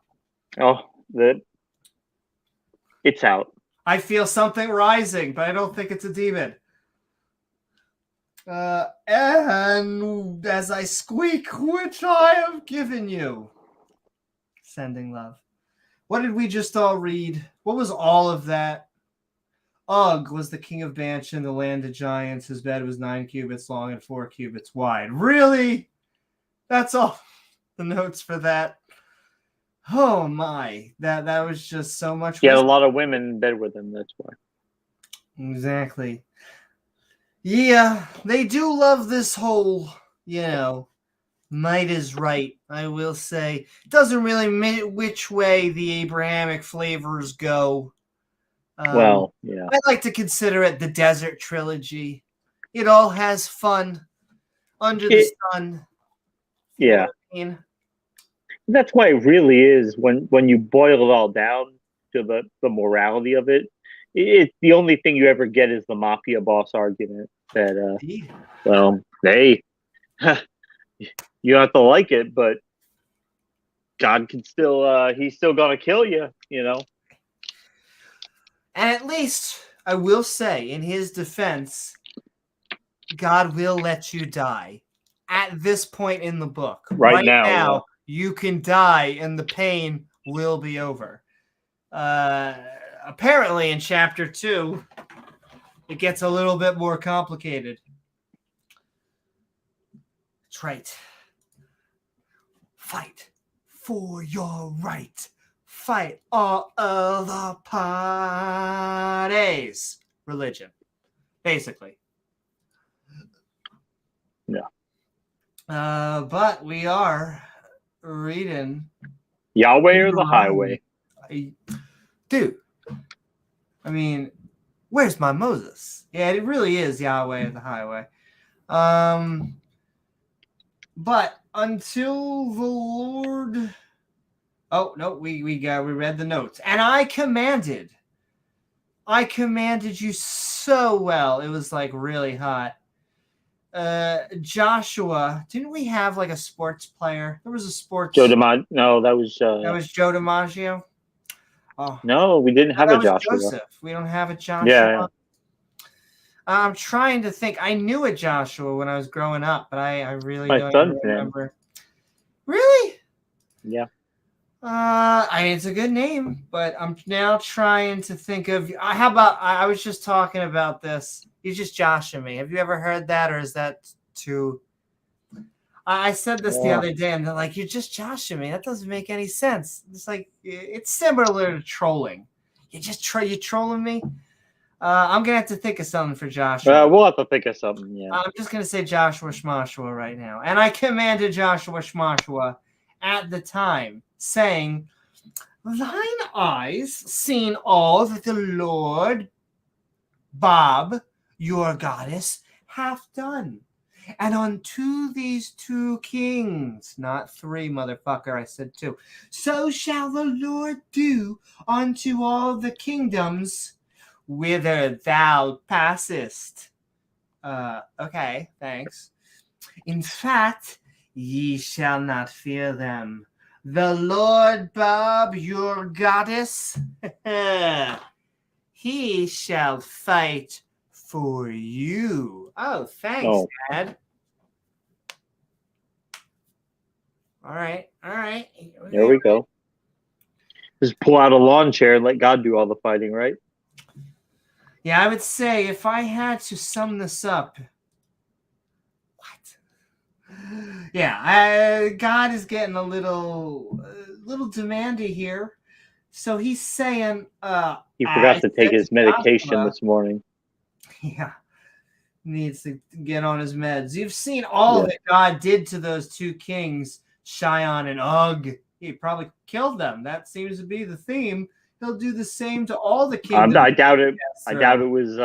It's out. I feel something rising, but I don't think it's a demon. And as I squeak, which I have given you. Sending love. What did we just all read? What was all of that? Og was the king of Banshan, the land of giants. His bed was 9 cubits long and 4 cubits wide. Really? That's all the notes for that. Oh my. That was just so much. He had a lot of women in bed with him, that's why. Exactly. Yeah, they do love this whole, might is right, I will say. Doesn't really which way the Abrahamic flavors go. Well, yeah. I like to consider it the Desert Trilogy. It all has fun under the sun. Yeah. That's why it really is, when you boil it all down to the morality of it, it's the only thing you ever get is the mafia boss argument that, hey, you don't have to like it, but God can still, he's still going to kill you, And at least, I will say, in his defense, God will let you die. At this point in the book. Right now you can die and the pain will be over. Apparently, in Chapter 2, it gets a little bit more complicated. That's right. Fight for your right. Fight all other parties. Religion, basically. Yeah. But we are reading Yahweh or the highway. Dude, I mean, where's my Moses? Yeah, it really is Yahweh or the highway. But until the Lord. Oh no, we read the notes, and I commanded you so well. It was like really hot. Joshua, didn't we have like a sports player? There was a sports. Joe DiMaggio. No, that was Joe DiMaggio. Oh no, we didn't have a Joshua. Joseph. We don't have a Joshua. Yeah. I'm trying to think. I knew a Joshua when I was growing up, but I really don't remember. Name. Really? Yeah. I mean, it's a good name, but I'm now trying to think of. How about? I was just talking about this. He's just joshing me. Have you ever heard that, or is that too? I said this the Yeah. other day, and they're like, "You're just joshing me. That doesn't make any sense." It's like it's similar to trolling. You trolling me. I'm gonna have to think of something for Joshua. We'll have to think of something. Yeah. I'm just gonna say Joshua Shmashua right now, and I commanded Joshua Shmashua at the time, saying, "Thine eyes seen all that the Lord Bob, your goddess, hath done. And unto these 2 kings," not 3, motherfucker, I said 2, "so shall the Lord do unto all the kingdoms whither thou passest." Okay, thanks. "In fact, ye shall not fear them. The Lord Bob, your goddess, he shall fight for you." Oh, thanks, Dad. All right. There we go. Just pull out a lawn chair and let God do all the fighting, right? Yeah, I would say if I had to sum this up, God is getting a little demandy here. So he's saying, He forgot to take his medication this morning. Yeah, needs to get on his meds. You've seen all that God did to those 2 kings, Shion and Og. He probably killed them. That seems to be the theme. He'll do the same to all the kingdoms. I doubt it. I doubt it was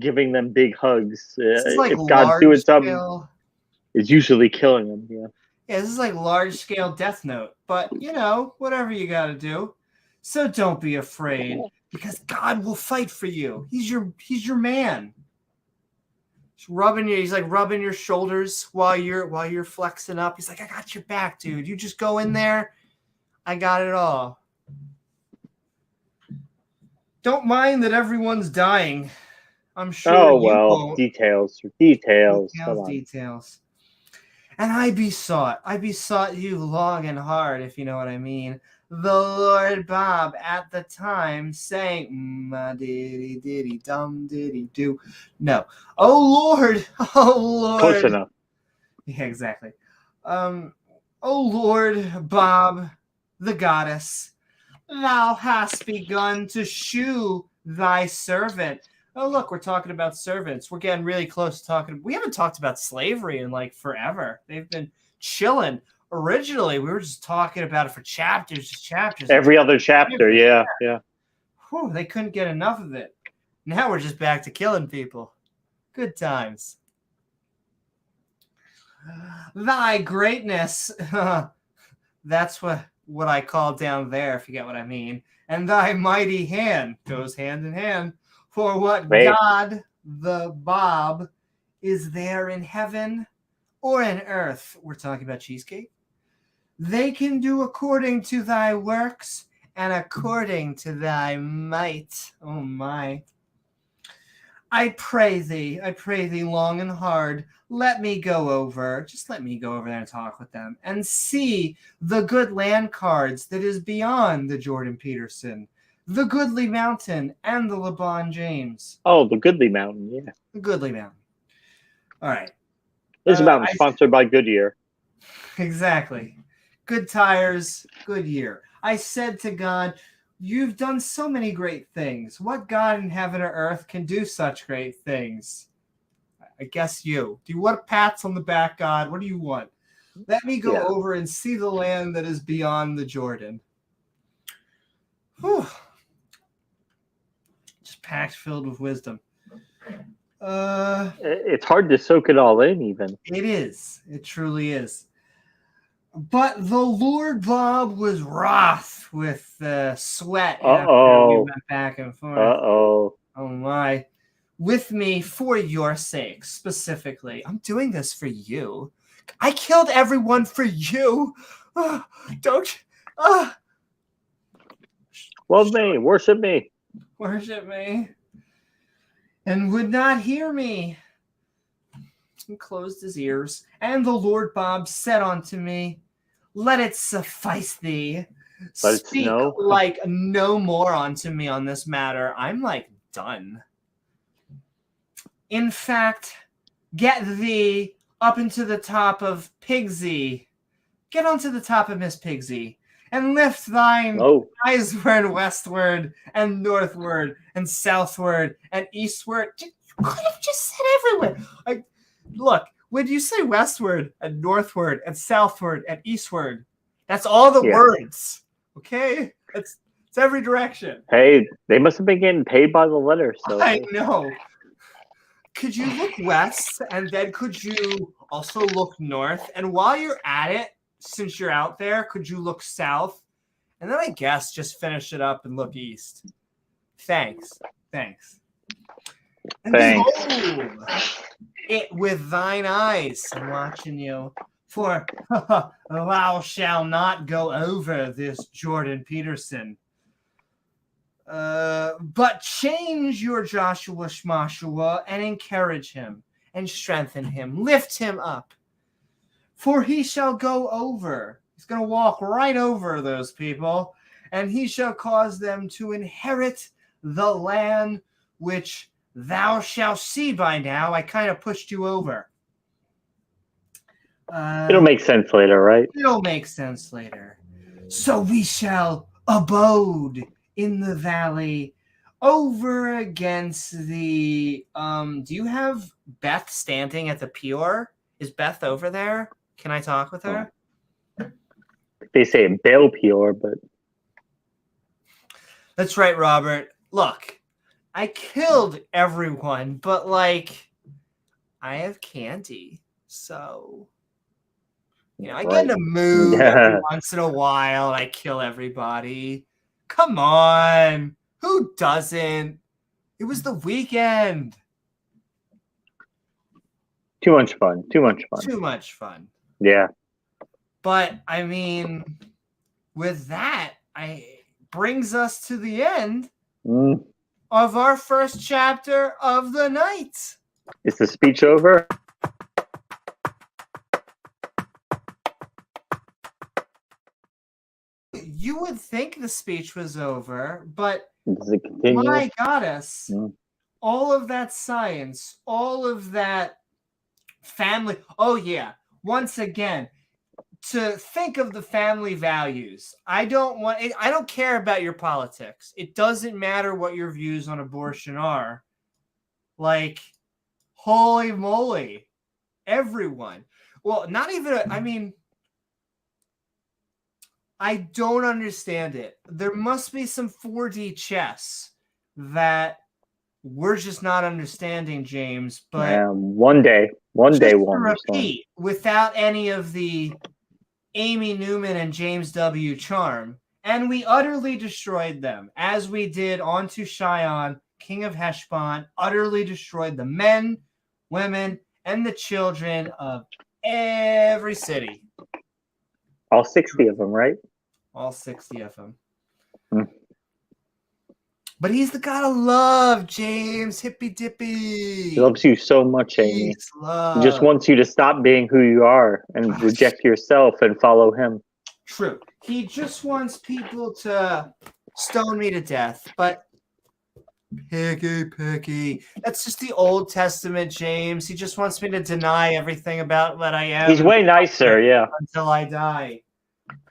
giving them big hugs. This is like if God's doing something, scale. it's usually killing them. Yeah. Yeah, this is like large scale Death Note. But whatever you got to do. So don't be afraid, because God will fight for you. He's your man. He's like rubbing your shoulders while you're flexing up. He's like, "I got your back, dude. You just go in there. I got it all." Don't mind that everyone's dying. I'm sure. Oh well, details. Details. "And I besought you long and hard," if you know what I mean, "the Lord Bob at the time, saying, diddy diddy dum diddy do." No. Oh Lord. Close enough. Yeah, exactly. "Oh Lord Bob, the goddess, thou hast begun to shew thy servant." Oh, look, we're talking about servants. We're getting really close to talking. We haven't talked about slavery in like forever. They've been chilling. Originally, we were just talking about it for chapters. Every other chapter, yeah. Whew, they couldn't get enough of it. Now we're just back to killing people. Good times. "Thy greatness," that's what I call down there, if you get what I mean. "And thy mighty hand," goes hand in hand, "for what God the Bob is there in heaven or in earth," we're talking about cheesecake, "they can do according to thy works and according to thy might." Oh my. I pray thee long and hard, let me go over there and talk with them and see the good land cards that is beyond the Jordan Peterson, the Goodly Mountain, and the LeBron James. Oh, the Goodly Mountain, yeah. The Goodly Mountain. All right. This mountain sponsored by Goodyear. Exactly. Good tires, Goodyear. I said to God, "You've done so many great things. What God in heaven or earth can do such great things?" I guess you. Do you want pats on the back, God? What do you want? Let me go over and see the land that is beyond the Jordan. Whew. Just packed filled with wisdom. It's hard to soak it all in, even. It is. It truly is. "But the Lord Bob was wroth with sweat after we went back and forth." Oh my. "With me for your sake, specifically." I'm doing this for you. I killed everyone for you. Don't. Love me. Worship me. Worship me. "And would not hear me." And closed his ears. "And the Lord Bob said unto me, Let it suffice thee. Speak like no more unto me on this matter. I'm like done. In fact, get thee up into the top of Pigsy. Get onto the top of Miss Pigsy, and lift thine eisward, westward, and northward, and southward, and eastward. You could have just said everywhere. Like, look, when you say westward, and northward, and southward, and eastward, that's all the words. Okay? It's every direction. Hey, they must have been getting paid by the letter. So I know. Could you look west, and then could you also look north? And while you're at it, since you're out there, could you look south? And then I guess just finish it up and look east. Thanks. And behold it with thine eyes. I'm watching you. For thou shalt not go over this Jordan Peterson. But change your Joshua Shmashua and encourage him and strengthen him. Lift him up. For he shall go over. He's going to walk right over those people. And he shall cause them to inherit the land which thou shalt see by now. I kind of pushed you over. It'll make sense later, right? It'll make sense later. So we shall abode in the valley over against the do you have Beth standing at the Peor? Is Beth over there? Can I talk with her? They say Baal Peor, but that's right, Robert. Look, I killed everyone, but like I have candy, so I get in a mood every once in a while and I kill everybody. Come on. Who doesn't? It was the weekend. Too much fun. Yeah. But, I mean, with that, brings us to the end of our first chapter of the night. Is the speech over? You would think the speech was over, but does it continue? My goddess, all of that science, all of that family. Oh, yeah. Once again, to think of the family values. I don't care about your politics. It doesn't matter what your views on abortion are. Like, holy moly. Everyone. Well, not even, I don't understand it. There must be some 4D chess that we're just not understanding, James. But one day we'll understand. Without any of the Amy Newman and James W. charm, and we utterly destroyed them, as we did onto Shion, king of Heshbon, utterly destroyed the men, women, and the children of every city. All 60 of them, right? All 60 of them. But he's the God of love, James. Hippy dippy. He loves you so much, Amy. He just wants you to stop being who you are and reject yourself and follow him. True. He just wants people to stone me to death, but picky. That's just the Old Testament, James. He just wants me to deny everything about what I am. He's way nicer, until I die.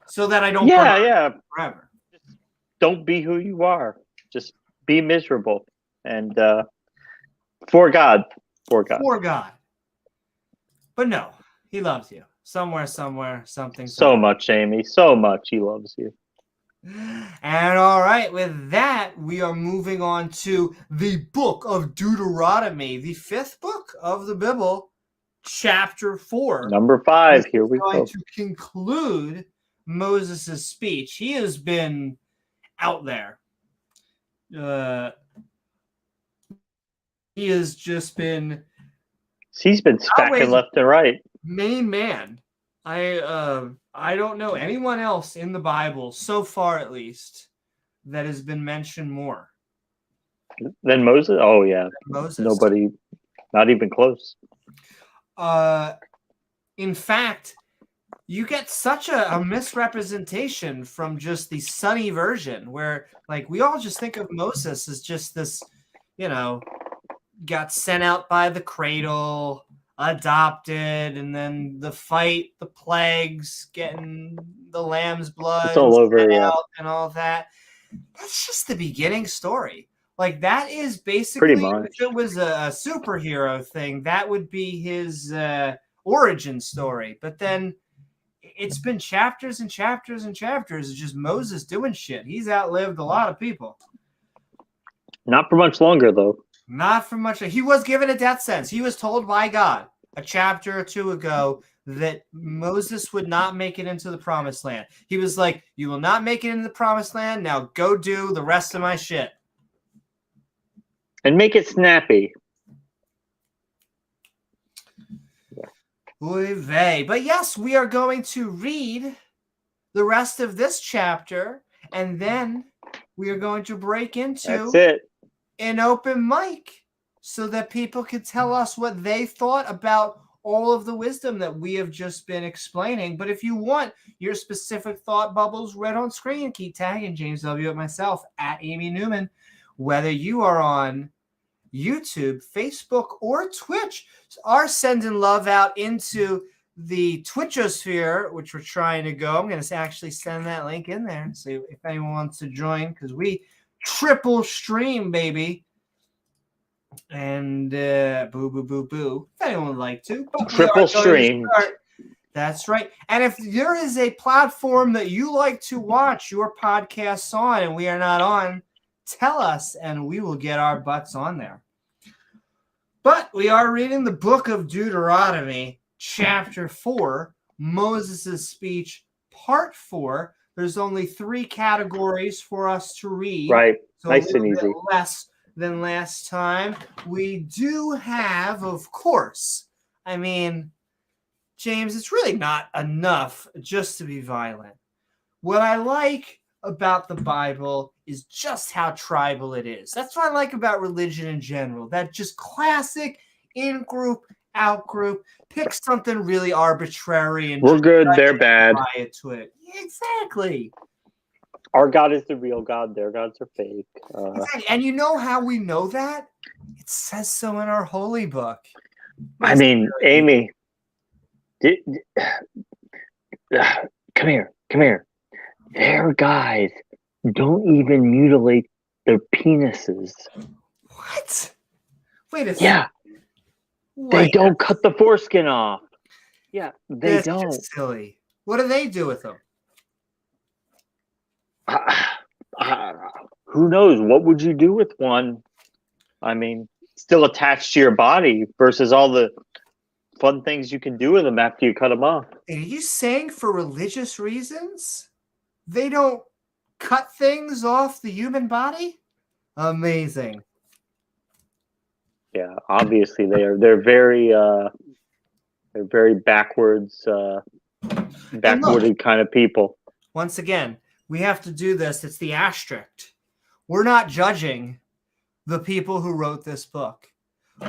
So that I don't forever. Just don't be who you are. Just be miserable. And for God. But no, he loves you. Somewhere, something. So much, Amy. So much he loves you. And all right, with that, we are moving on to the book of Deuteronomy, the 5th book of the Bible, chapter 4. Number 5, here we go. go. To conclude Moses' speech. He has been out there. He has just been... He's been stacking left and right. Main man. I don't know anyone else in the Bible, so far at least, that has been mentioned more. Than Moses? Oh, yeah. Moses. Nobody, not even close. In fact, you get such a misrepresentation from just the sunny version where, like, we all just think of Moses as just this, got sent out by the cradle, adopted, and then the fight, the plagues, getting the lamb's blood It's all over, yeah. out and all that. That's just the beginning story. Like, that is Pretty basically, much. if it was a superhero thing, that would be his origin story. But then it's been chapters and chapters and chapters of just Moses doing shit. He's outlived a lot of people. Not for much longer, though. Not for much. He was given a death sentence. He was told by God a chapter or two ago that Moses would not make it into the promised land. He was like, you will not make it into the promised land. Now go do the rest of my shit. And make it snappy. Oy vey. But yes, we are going to read the rest of this chapter, and then we are going to break into That's it. an open mic so that people can tell us what they thought about all of the wisdom that we have just been explaining. But if you want your specific thought bubbles read on screen, keep tagging James W. and myself at Amy Newman, whether you are on YouTube, Facebook, or Twitch. Are sending love out into the Twitchosphere, which we're trying to go. I'm going to actually send that link in there and see if anyone wants to join, because we triple stream, baby. And boo, boo, boo, boo. If anyone would like to. But Triple stream. That's right. And if there is a platform that you like to watch your podcasts on and we are not on, tell us and we will get our butts on there. But we are reading the book of Deuteronomy, chapter 4, Moses' speech, part 4. There's only 3 categories for us to read. Right. So nice a little and easy. bit less than last time. We do have, of course, I mean, James, it's really not enough just to be violent. What I like about the Bible is just how tribal it is. That's what I like about religion in general. That just classic in-group, out-group, pick something really arbitrary and we're good, they're bad. It to it. Exactly. Our God is the real God. Their gods are fake. Exactly. And you know how we know that? It says so in our holy book. I mean, Amy, come here. Their guys don't even mutilate their penises. What? Wait a second. Yeah. They don't cut the foreskin off. Yeah, they That's don't. just silly. What do they do with them? Who knows? What would you do with one? I mean, still attached to your body versus all the fun things you can do with them after you cut them off. Are you saying for religious reasons they don't cut things off the human body? Amazing. Yeah, obviously they're very backwards, backwarded kind of people. Once again, we have to do this. It's the asterisk. We're not judging the people who wrote this book.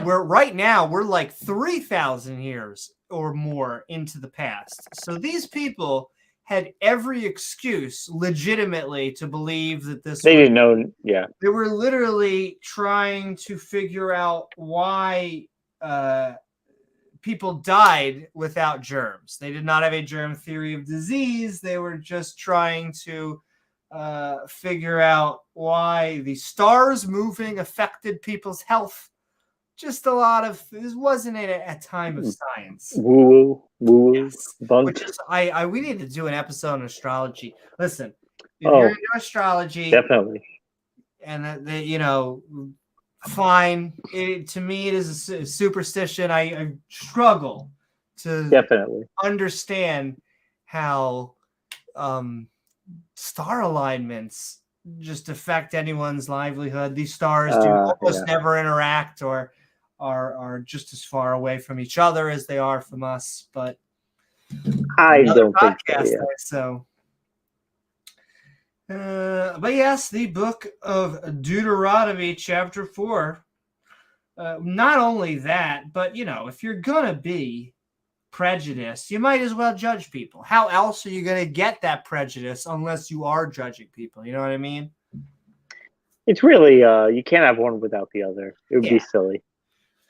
Right now we're like 3,000 years or more into the past. So these people had every excuse legitimately to believe that this they didn't know. Yeah, they were literally trying to figure out why people died without germs. They did not have a germ theory of disease. They were just trying to figure out why the stars moving affected people's health. Just a lot of this wasn't a time of science. Woo. Yes. Which is, we need to do an episode on astrology. Listen, if you're into astrology, definitely, and fine. To me, it is a superstition. I struggle to definitely understand how star alignments just affect anyone's livelihood. These stars do almost never interact or are just as far away from each other as they are from us. But I don't think so. But yes, the book of Deuteronomy, chapter 4. Not only that, but if you're gonna be prejudiced, you might as well judge people. How else are you gonna get that prejudice unless you are judging people? You know what I mean? It's really you can't have one without the other. It would be silly.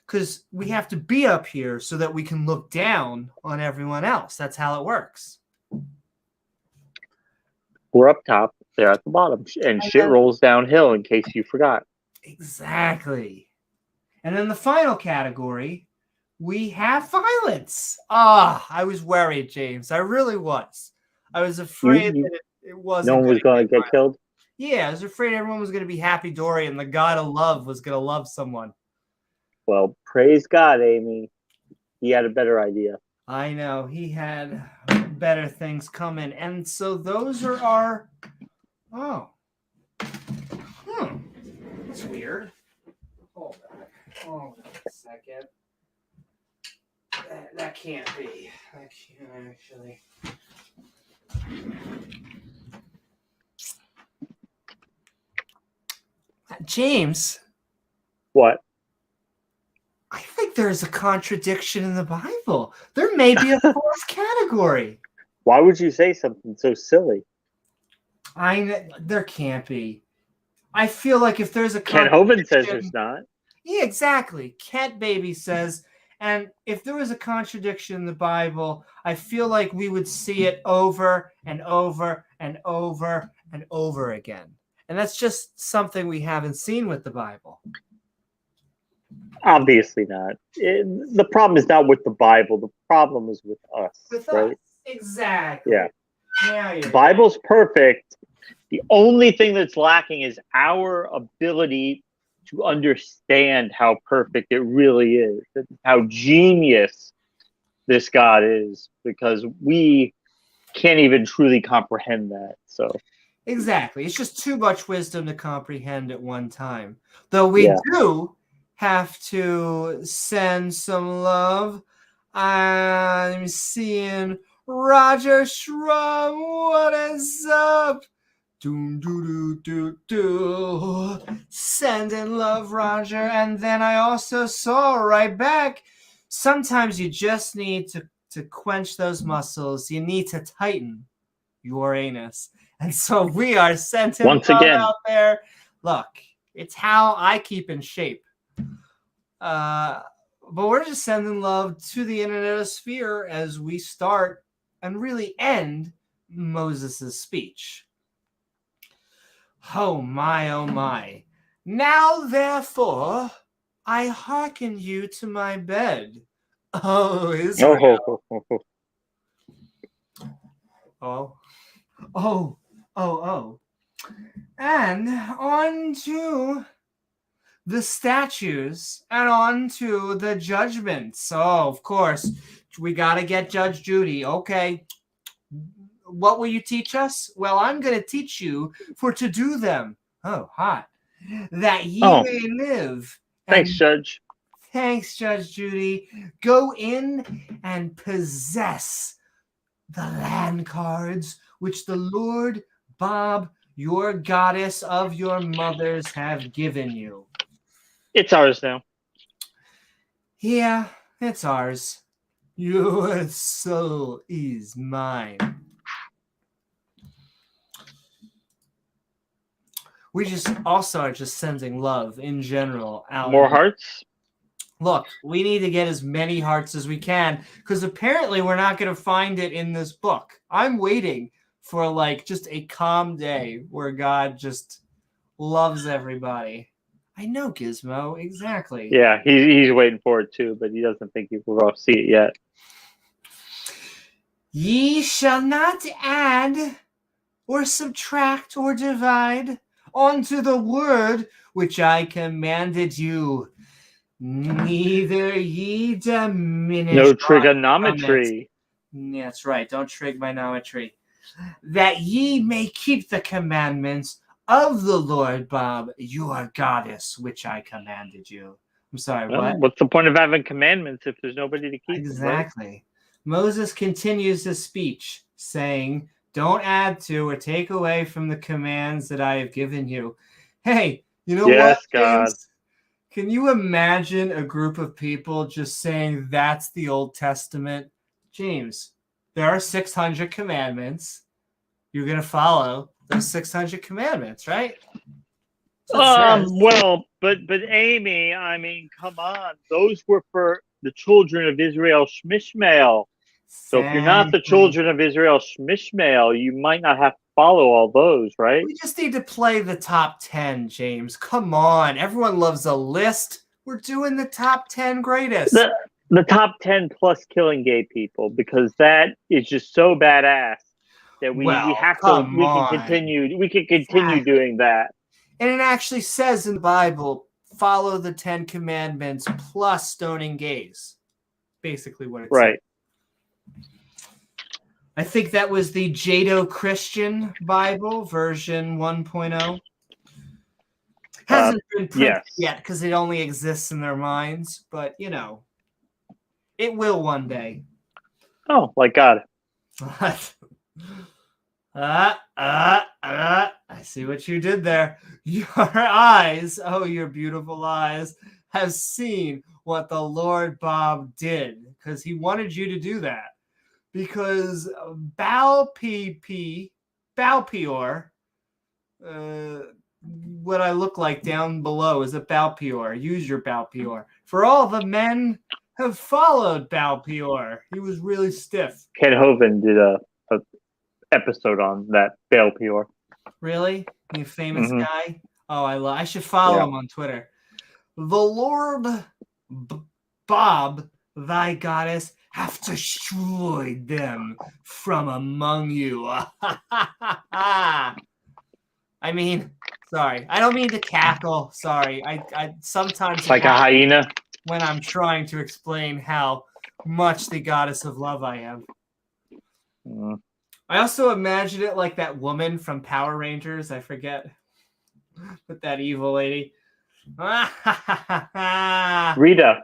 because we have to be up here so that we can look down on everyone else. That's how it works. We're up top, they're at the bottom, and shit rolls downhill, in case you forgot. Exactly. And then the final category, we have violence. I was worried, James. I really was. I was afraid that it wasn't. No one was going to get killed? Yeah, I was afraid everyone was going to be happy Dory and the god of love was going to love someone. Well, praise God, Amy. He had a better idea. I know. He had better things coming. And so those are our... That's weird. Hold on a second. That can't be. I can't actually. James. What? I think there's a contradiction in the Bible. There may be a fourth category. Why would you say something so silly? There can't be. I feel like if there's a Ken Hovind says there's not. Yeah, exactly. Kent Baby says, and if there was a contradiction in the Bible, I feel like we would see it over and over and over and over again. And that's just something we haven't seen with the Bible. Obviously not. The problem is not with the Bible. The problem is with us. With right? us. Exactly. Yeah. The Bible's perfect. The only thing that's lacking is our ability to understand how perfect it really is, how genius this God is, because we can't even truly comprehend that. So exactly. It's just too much wisdom to comprehend at one time. Though we do have to send some love. I'm seeing Roger Schrum. What is up? Sending love, Roger. And then I also saw right back, sometimes you just need to quench those muscles. You need to tighten your anus. And so we are sending once love again out there. Look, it's how I keep in shape. But we're just sending love to the internetosphere as we start and really end Moses' speech. Oh my, oh my. Now therefore, I hearken you to my bed. Oh, Israel. Oh. And on to the statues and on to the judgments. Oh, of course, we got to get Judge Judy. Okay. What will you teach us? Well, I'm going to teach you for to do them. Oh, hot. That ye may live. Thanks, Judge. Thanks, Judge Judy. Go in and possess the land cards which the Lord Bob, your goddess of your mothers, have given you. It's ours now. Yeah, it's ours. Your soul is mine. We just also are just sending love in general out. More hearts? Look, we need to get as many hearts as we can because apparently we're not going to find it in this book. I'm waiting for like just a calm day where God just loves everybody. I know, Gizmo, exactly. Yeah, he's waiting for it too, but he doesn't think we're going to see it yet. Ye shall not add or subtract or divide unto the word which I commanded you. Neither ye diminish. No trigonometry. That's right. Don't trigonometry. That ye may keep the commandments of the Lord Bob, your goddess, which I commanded you. I'm sorry, what? What's the point of having commandments if there's nobody to keep Exactly. them, right? Moses continues his speech, saying, don't add to or take away from the commands that I have given you. Hey, you know what, God. James? Can you imagine a group of people just saying that's the Old Testament? James, there are 600 commandments. You're going to follow those 600 commandments, right? So it says. Well, but Amy, I mean, come on. Those were for the children of Israel Shmishmael. So if you're not the Exactly. children of Israel Shmishmael, you might not have to follow all those, right? We just need to play the top 10, James. Come on. Everyone loves a list. We're doing the top 10 greatest. The top 10 plus killing gay people, because that is just so badass that we have to we can continue doing that. And it actually says in the Bible, follow the 10 commandments plus stoning gays. Basically what it right. says. I think that was the Jado-Christian Bible, version 1.0. Hasn't been printed yet because it only exists in their minds, but you know, it will one day. Oh, like God. I see what you did there. Your eyes, oh, your beautiful eyes, have seen what the Lord Bob did, because he wanted you to do that. Because Balpeor, what I look like down below is a Balpeor. Use your Balpeor. For all the men have followed Balpeor. He was really stiff. Ken Hovind did a episode on that Balpeor. Really? You famous guy? Oh, I should follow him on Twitter. The Lord Bob, thy goddess, have destroyed them from among you. I mean, sorry. I don't mean to cackle. Sorry. I sometimes like a hyena when I'm trying to explain how much the goddess of love I am. I also imagine it like that woman from Power Rangers. I forget. With that evil lady. Rita.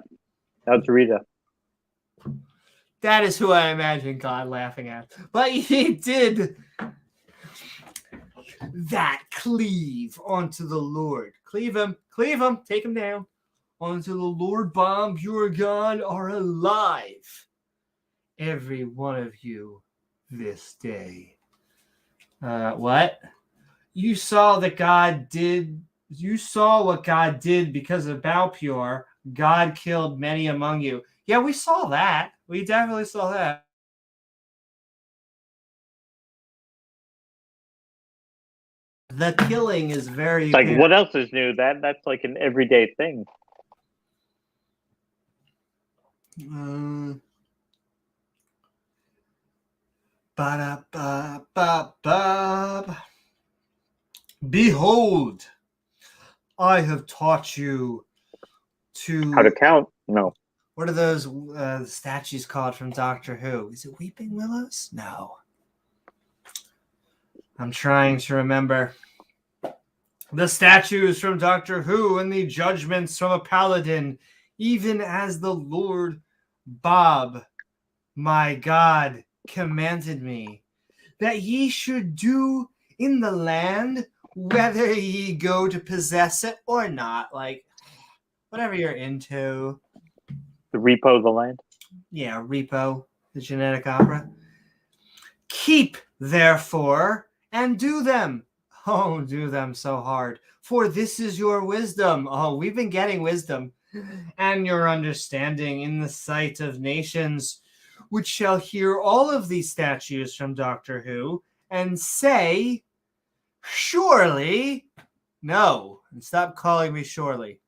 That's Rita. That is who I imagine God laughing at. But he did that cleave onto the Lord. Cleave him, take him down. Onto the Lord Bob, your God, are alive. Every one of you this day. What? You saw that God did. You saw what God did because of Balpeor. God killed many among you. Yeah, we saw that. We definitely saw that. The killing is very like what else is new? That's like an everyday thing. Behold, I have taught you to how to count. No. What are those statues called from Doctor Who? Is it Weeping Willows? No. I'm trying to remember. The statues from Doctor Who and the judgments from a paladin, even as the Lord Bob, my God, commanded me, that ye should do in the land, whether ye go to possess it or not. Like, whatever you're into. The repo of the land? Yeah, Repo, the genetic opera. Keep, therefore, and do them. Oh, do them so hard. For this is your wisdom. Oh, we've been getting wisdom. And your understanding in the sight of nations, which shall hear all of these statues from Doctor Who, and say, surely, no, and stop calling me surely.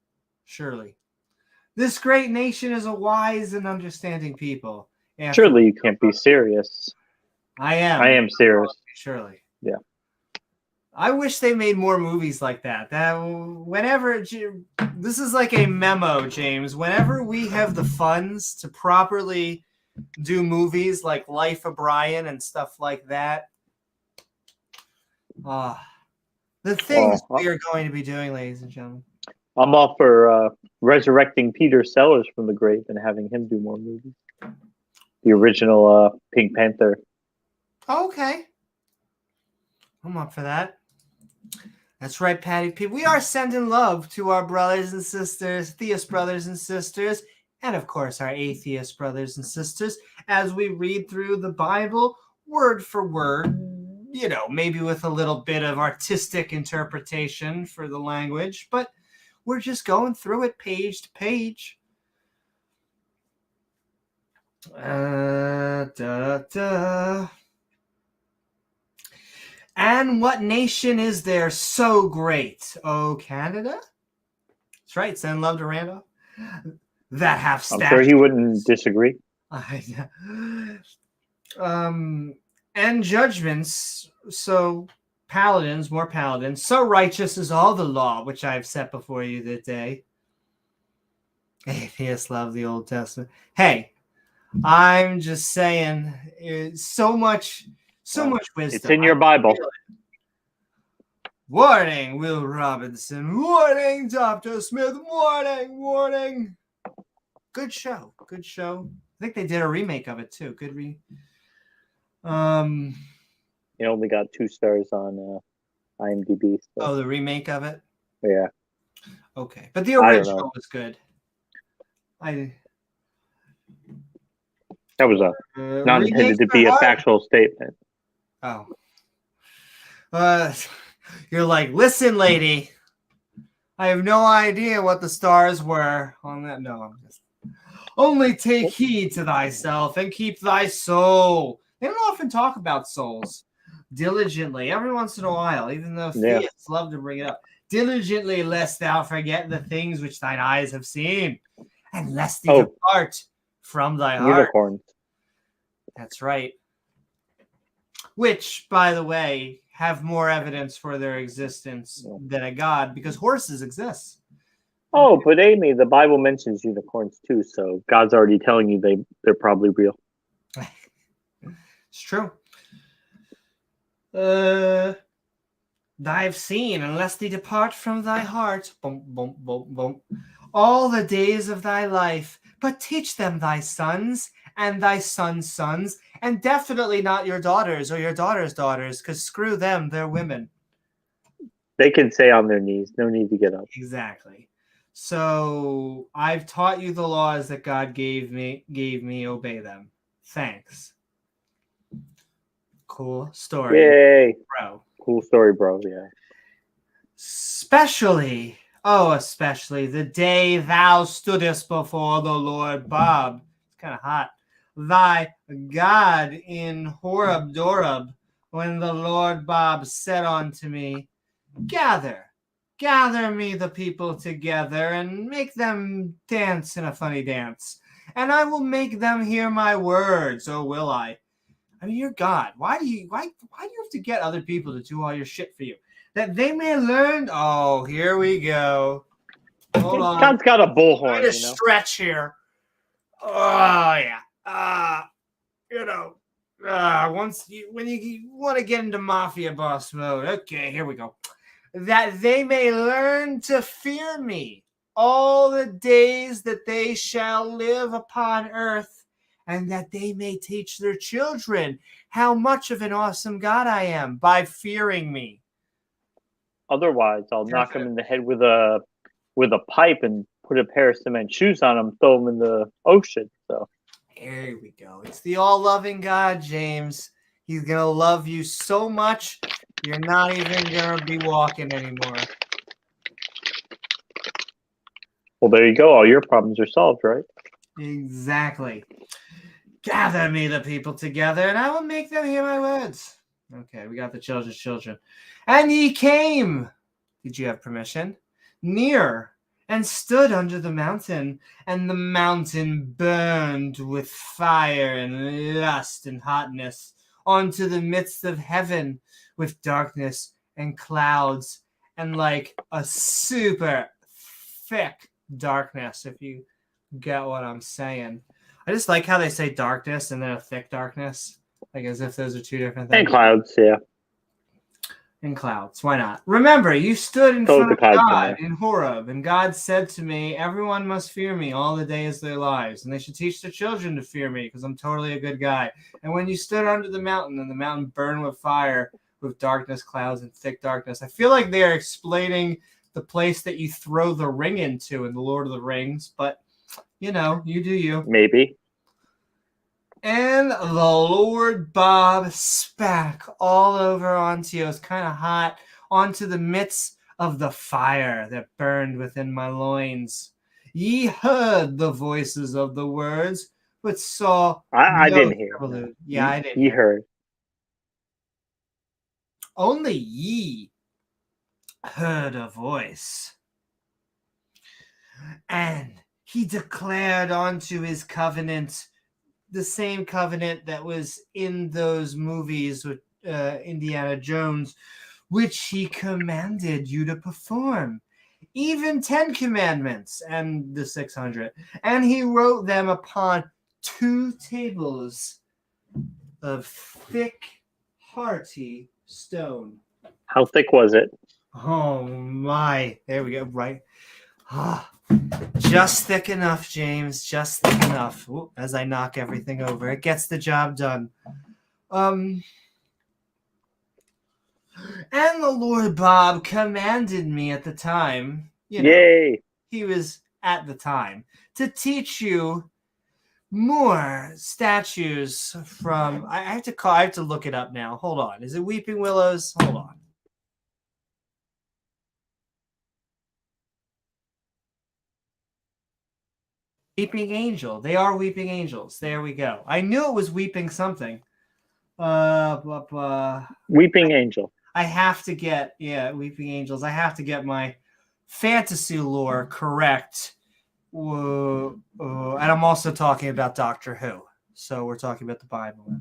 This great nation is a wise and understanding people. Surely you can't be serious. I am. I am serious. Surely. Yeah. I wish they made more movies like that. This is like a memo, James. Whenever we have the funds to properly do movies like Life of Brian and stuff like that, the things we are going to be doing, ladies and gentlemen. I'm all for resurrecting Peter Sellers from the grave and having him do more movies. The original Pink Panther. Okay. I'm up for that. That's right, Patty P. We are sending love to our brothers and sisters, theist brothers and sisters, and of course our atheist brothers and sisters, as we read through the Bible word for word, maybe with a little bit of artistic interpretation for the language, but we're just going through it page to page. And what nation is there so great? Oh, Canada? That's right. Send love to Randolph. That have I'm sure he wouldn't disagree. And judgments, so paladins, more paladins, so righteous is all the law which I have set before you that day. Atheists love the Old Testament. Hey, I'm just saying, so much wisdom. It's in your Bible. Warning, Will Robinson. Warning, Dr. Smith. Warning. Good show. I think they did a remake of it too. It only got 2 stars on IMDb. So. Oh, the remake of it? Yeah. Okay, but the original was good. That was not intended to be a factual statement. Oh. You're like, listen, lady, I have no idea what the stars were on that. No, I'm just only take heed to thyself and keep thy soul. They don't often talk about souls diligently, every once in a while, even though theists love to bring it up. Diligently, lest thou forget the things which thine eyes have seen, and lest thee depart from thy heart. Unicorns. That's right. Which, by the way, have more evidence for their existence than a god, because horses exist. Oh, but Amy, the Bible mentions unicorns too, so God's already telling you they're probably real. It's true. Thy have seen, unless they depart from thy heart, all the days of thy life, but teach them thy sons and thy sons' sons, and definitely not your daughters or your daughters' daughters, because screw them, they're women. They can stay on their knees. No need to get up. Exactly. So I've taught you the laws that God gave me. Obey them. Thanks. Cool story. Yay. Bro. Cool story, bro. Yeah. Especially the day thou stoodest before the Lord Bob. It's kind of hot. Thy God in Horeb Dorab, when the Lord Bob said unto me, Gather me the people together, and make them dance in a funny dance, and I will make them hear my words, or will I? I mean, you're God. Why do you have to get other people to do all your shit for you? That they may learn. Oh, here we go. Hold on. God's got a bullhorn. Stretch here. Oh yeah. When you want to get into mafia boss mode. Okay, here we go. That they may learn to fear me all the days that they shall live upon earth, and that they may teach their children how much of an awesome God I am by fearing me. Otherwise, I'll knock him in the head with a pipe and put a pair of cement shoes on him, throw him in the ocean. So here we go. It's the all-loving God, James. He's gonna love you so much, you're not even gonna be walking anymore. Well, there you go. All your problems are solved, right? Exactly. Gather me the people together, and I will make them hear my words. Okay, we got the children's children. And ye came. Did you have permission? Near, and stood under the mountain, and the mountain burned with fire and lust and hotness, onto the midst of heaven with darkness and clouds, and like a super thick darkness, if you get what I'm saying. I just like how they say darkness and then a thick darkness, like as if those are two different things. And clouds, yeah. And clouds, why not? Remember, you stood in front of God in Horeb, and God said to me, everyone must fear me all the days of their lives, and they should teach their children to fear me, because I'm totally a good guy. And when you stood under the mountain, and the mountain burned with fire, with darkness, clouds, and thick darkness, I feel like they are explaining the place that you throw the ring into in The Lord of the Rings, but, you do you. Maybe. And the Lord Bob spat all over onto you. It was kind of hot, onto the midst of the fire that burned within my loins. Ye heard the voices of the words, but saw I no didn't hear. similitude. Yeah, I didn't You hear. heard. Only ye heard a voice. And he declared unto his covenant, the same covenant that was in those movies with Indiana Jones, which he commanded you to perform, even 10 commandments and the 600. And he wrote them upon 2 tables of thick, hearty stone. How thick was it? Oh my. There we go. Right. Ah, just thick enough, James. Just thick enough. Ooh, as I knock everything over, it gets the job done. And the Lord Bob commanded me at the time, Yay! he was at the time, to teach you more statues from. I have to look it up now. Hold on. Is it Weeping Willows? Hold on. Weeping Angel. They are Weeping Angels. There we go. I knew it was Weeping something. Weeping Angel. I have to get, Weeping Angels. I have to get my fantasy lore correct. And I'm also talking about Doctor Who. So we're talking about the Bible.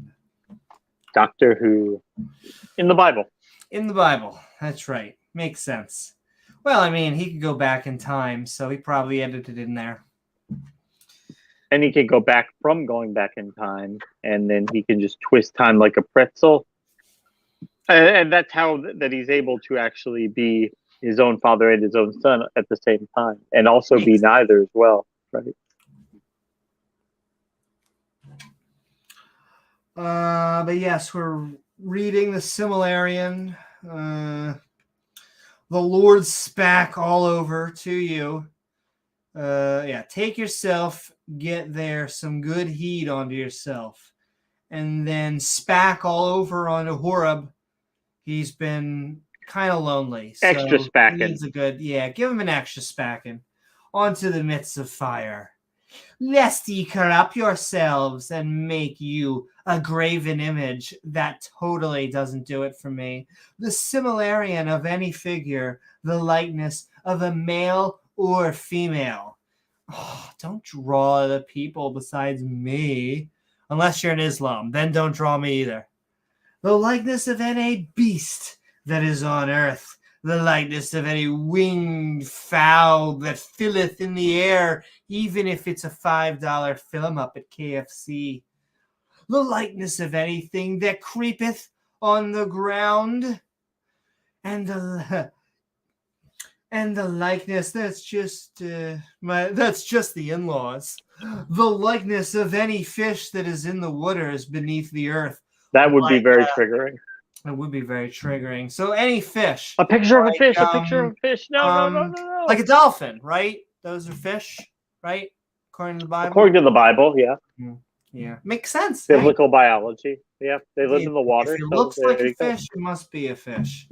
Doctor Who. In the Bible. In the Bible. That's right. Makes sense. Well, I mean, he could go back in time, so he probably edited it in there. And he can go back from going back in time, and then he can just twist time like a pretzel. And that's how that he's able to actually be his own father and his own son at the same time, and also be neither as well, right? But yes, we're reading the Similarian. The Lord spat all over to you. Take yourself, get there, some good heat onto yourself, and then spack all over onto Horeb. He's been kind of lonely. So Extra spacking. He needs a good, give him an extra spacking onto the midst of fire. Lest ye corrupt yourselves and make you a graven image. That totally doesn't do it for me. The similarian of any figure, the likeness of a male or female. Oh, don't draw the people besides me. Unless you're in Islam, then don't draw me either. The likeness of any beast that is on earth, the likeness of any winged fowl that filleth in the air, even if it's a $5 film up at KFC. The likeness of anything that creepeth on the ground, and the likeness, that's just the in-laws. The likeness of any fish that is in the waters beneath the earth. That would be very triggering. It would be very triggering. So any fish. A picture of a fish. A picture of a fish. No. Like a dolphin, right? Those are fish, right? According to the Bible. According to the Bible, yeah. Yeah, makes sense. Biblical biology. Yeah, they live in the water. If it looks like a fish, it must be a fish.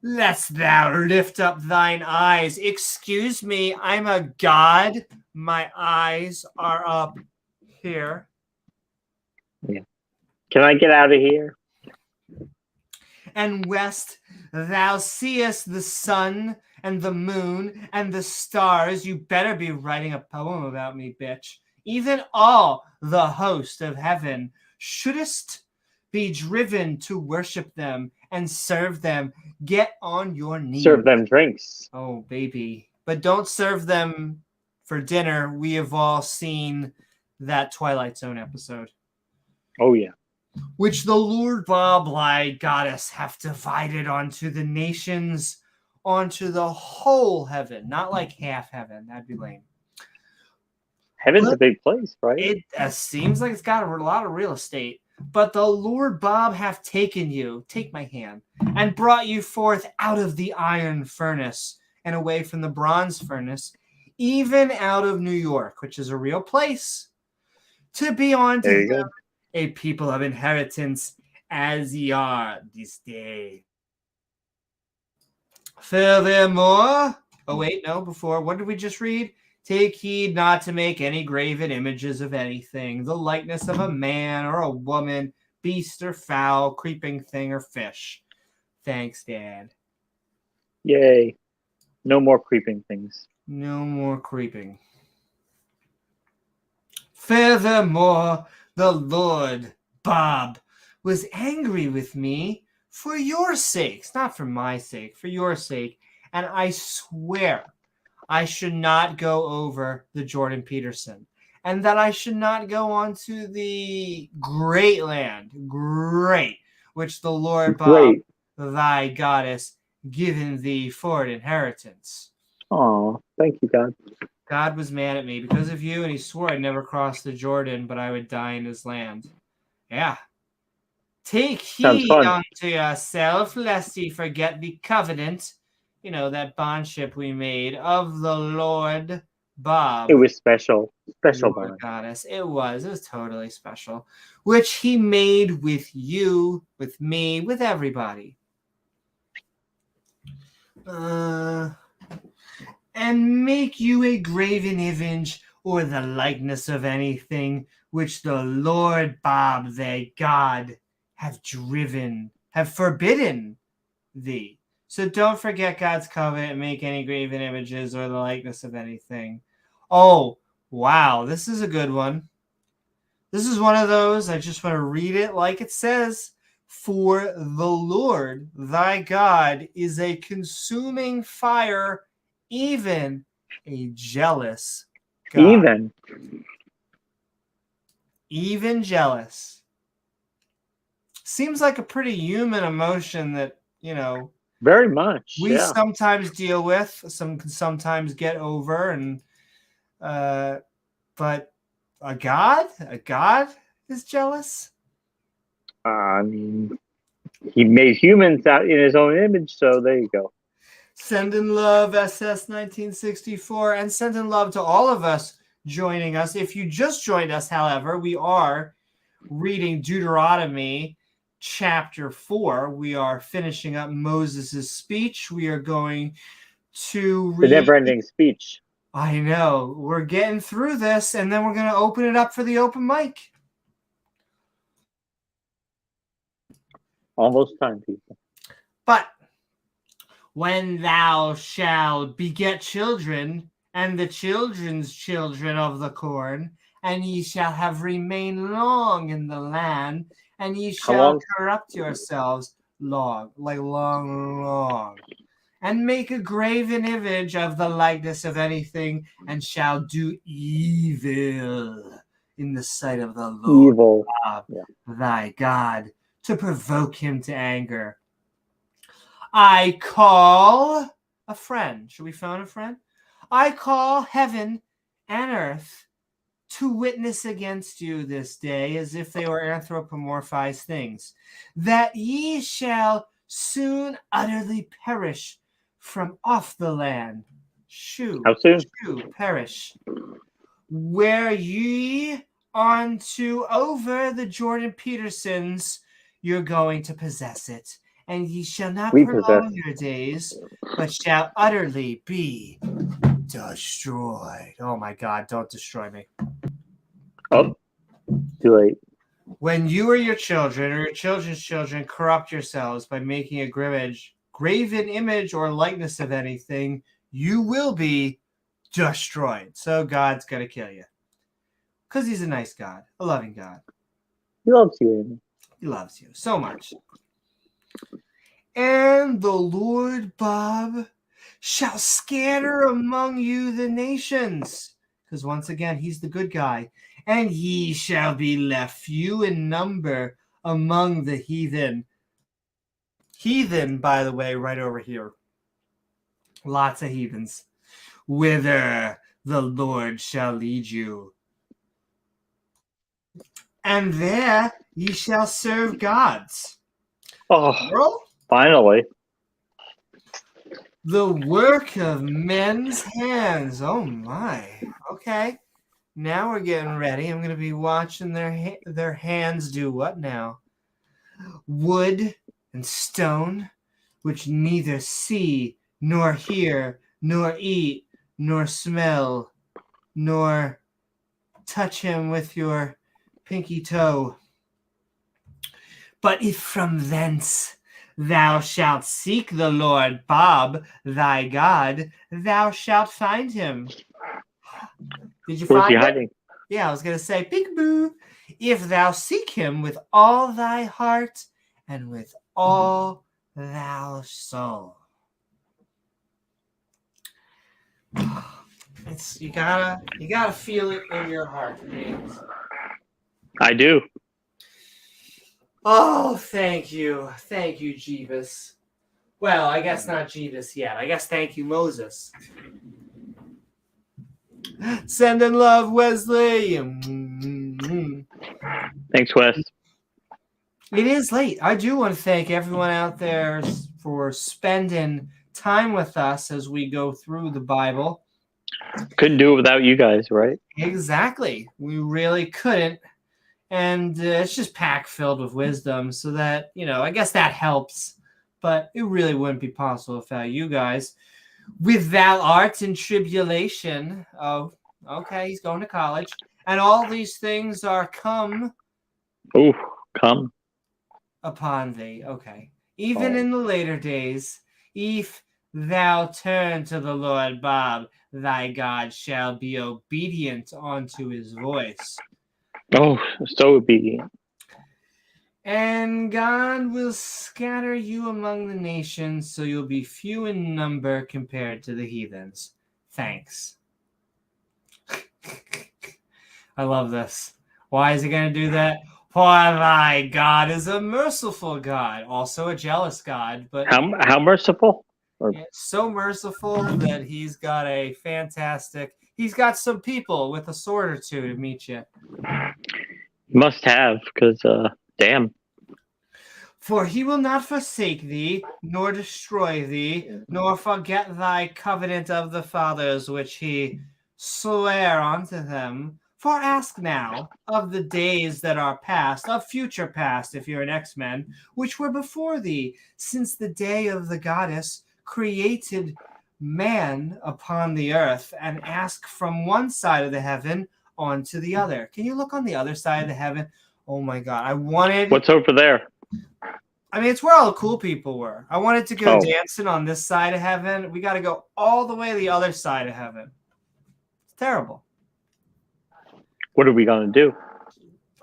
Lest thou lift up thine eyes. Excuse me, I'm a god. My eyes are up here. Yeah. Can I get out of here? And west thou seest the sun and the moon and the stars. You better be writing a poem about me, bitch. Even all the host of heaven shouldest be driven to worship them and serve them. Get on your knees. Serve them drinks. Oh, baby. But don't serve them for dinner. We have all seen that Twilight Zone episode. Oh, yeah. Which the Lord Bob Light Goddess have divided onto the nations, onto the whole heaven. Not like half heaven. That'd be lame. Heaven's a big place, right? It seems like it's got a lot of real estate. But the Lord Bob hath taken you, take my hand, and brought you forth out of the iron furnace and away from the bronze furnace, even out of New York, which is a real place, to be on to them a people of inheritance, as ye are this day. Furthermore, oh wait, no, before, what did we just read? Take heed not to make any graven images of anything, the likeness of a man or a woman, beast or fowl, creeping thing or fish. Thanks, Dad. Yay. No more creeping things. No more creeping. Furthermore, the Lord, Bob, was angry with me for your sakes, not for my sake, for your sake. And I swear I should not go over the Jordan Peterson, and that I should not go on to the great land, which the Lord Bob, thy goddess, given thee for an inheritance. Oh, thank you, God. God was mad at me because of you, and he swore I'd never cross the Jordan, but I would die in his land. Yeah. Take heed unto yourself, lest ye forget the covenant, that bondship we made of the Lord Bob. It was special. Special Lord Goddess. It was totally special. Which he made with you, with me, with everybody. And make you a graven image or the likeness of anything which the Lord Bob, thy God, have forbidden thee. So don't forget God's covenant and make any graven images or the likeness of anything. Oh, wow, this is a good one. This is one of those, I just want to read it like it says. For the Lord thy God is a consuming fire, even a jealous God. Even jealous. Seems like a pretty human emotion that, very much. We sometimes deal with, sometimes get over, and but a God is jealous. I mean, he made humans out in his own image, so there you go. Send in love, SS 1964, and send in love to all of us joining us. If you just joined us, however, we are reading Deuteronomy Chapter 4. We are finishing up Moses' speech. We are going to read the never-ending speech. I know. We're getting through this, and then we're going to open it up for the open mic. Almost time, people. But when thou shalt beget children, and the children's children of the corn, and ye shall have remained long in the land, and ye shall corrupt yourselves long, and make a graven image of the likeness of anything, and shall do evil in the sight of the Lord thy God, to provoke him to anger. I call a friend. Should we phone a friend? I call heaven and earth to witness against you this day, as if they were anthropomorphized things, that ye shall soon utterly perish from off the land. How soon? Perish. Where ye unto over the Jordan Petersons, you're going to possess it. And ye shall not prolong your days, but shall utterly be destroyed. Oh my God, don't destroy me. Oh, too late. When you or your children or your children's children corrupt yourselves by making a graven image or likeness of anything, you will be destroyed. So God's going to kill you. Because he's a nice God, a loving God. He loves you. He loves you so much. And the Lord Bob shall scatter among you the nations. Because once again, he's the good guy. And ye shall be left few in number among the heathen. Heathen, by the way, right over here. Lots of heathens. Whither the Lord shall lead you. And there ye shall serve gods. Oh, finally. The work of men's hands. Oh my. Okay. Now we're getting ready. I'm going to be watching their hands do what now? Wood and stone, which neither see, nor hear, nor eat, nor smell, nor touch him with your pinky toe. But if from thence thou shalt seek the Lord Bob, thy God, thou shalt find him. Did you Where's he find him? hiding? Yeah, I was going to say, peekaboo. If thou seek him with all thy heart and with all thou soul. It's you gotta feel it in your heart, James. I do. Oh, thank you, Jeebus. Well, I guess not Jeebus yet. I guess thank you, Moses. Send in love, Wesley. Thanks, Wes. It is late. I do want to thank everyone out there for spending time with us as we go through the Bible. Couldn't do it without you guys, right? Exactly. We really couldn't. And it's just packed filled with wisdom, so that, I guess that helps. But it really wouldn't be possible without you guys. Without art and tribulation. Oh, okay, he's going to college. And all these things are come upon thee. Okay. Even in the later days, if thou turn to the Lord Bob, thy God shall be obedient unto his voice. Oh, so obedient. And God will scatter you among the nations, so you'll be few in number compared to the heathens. Thanks. I love this. Why is he going to do that? For thy God is a merciful God, also a jealous God, but How merciful? so merciful that he's got some people with a sword or two to meet you. Must have, because damn. For he will not forsake thee, nor destroy thee, nor forget thy covenant of the fathers which he sware unto them. For ask now of the days that are past, of future past, if you're an X-Men, which were before thee, since the day of the goddess created man upon the earth, and ask from one side of the heaven onto the other. Can you look on the other side of the heaven? Oh my God, I wanted... What's over there? I mean, it's where all the cool people were. I wanted to go dancing on this side of heaven. We got to go all the way to the other side of heaven. It's terrible. What are we going to do?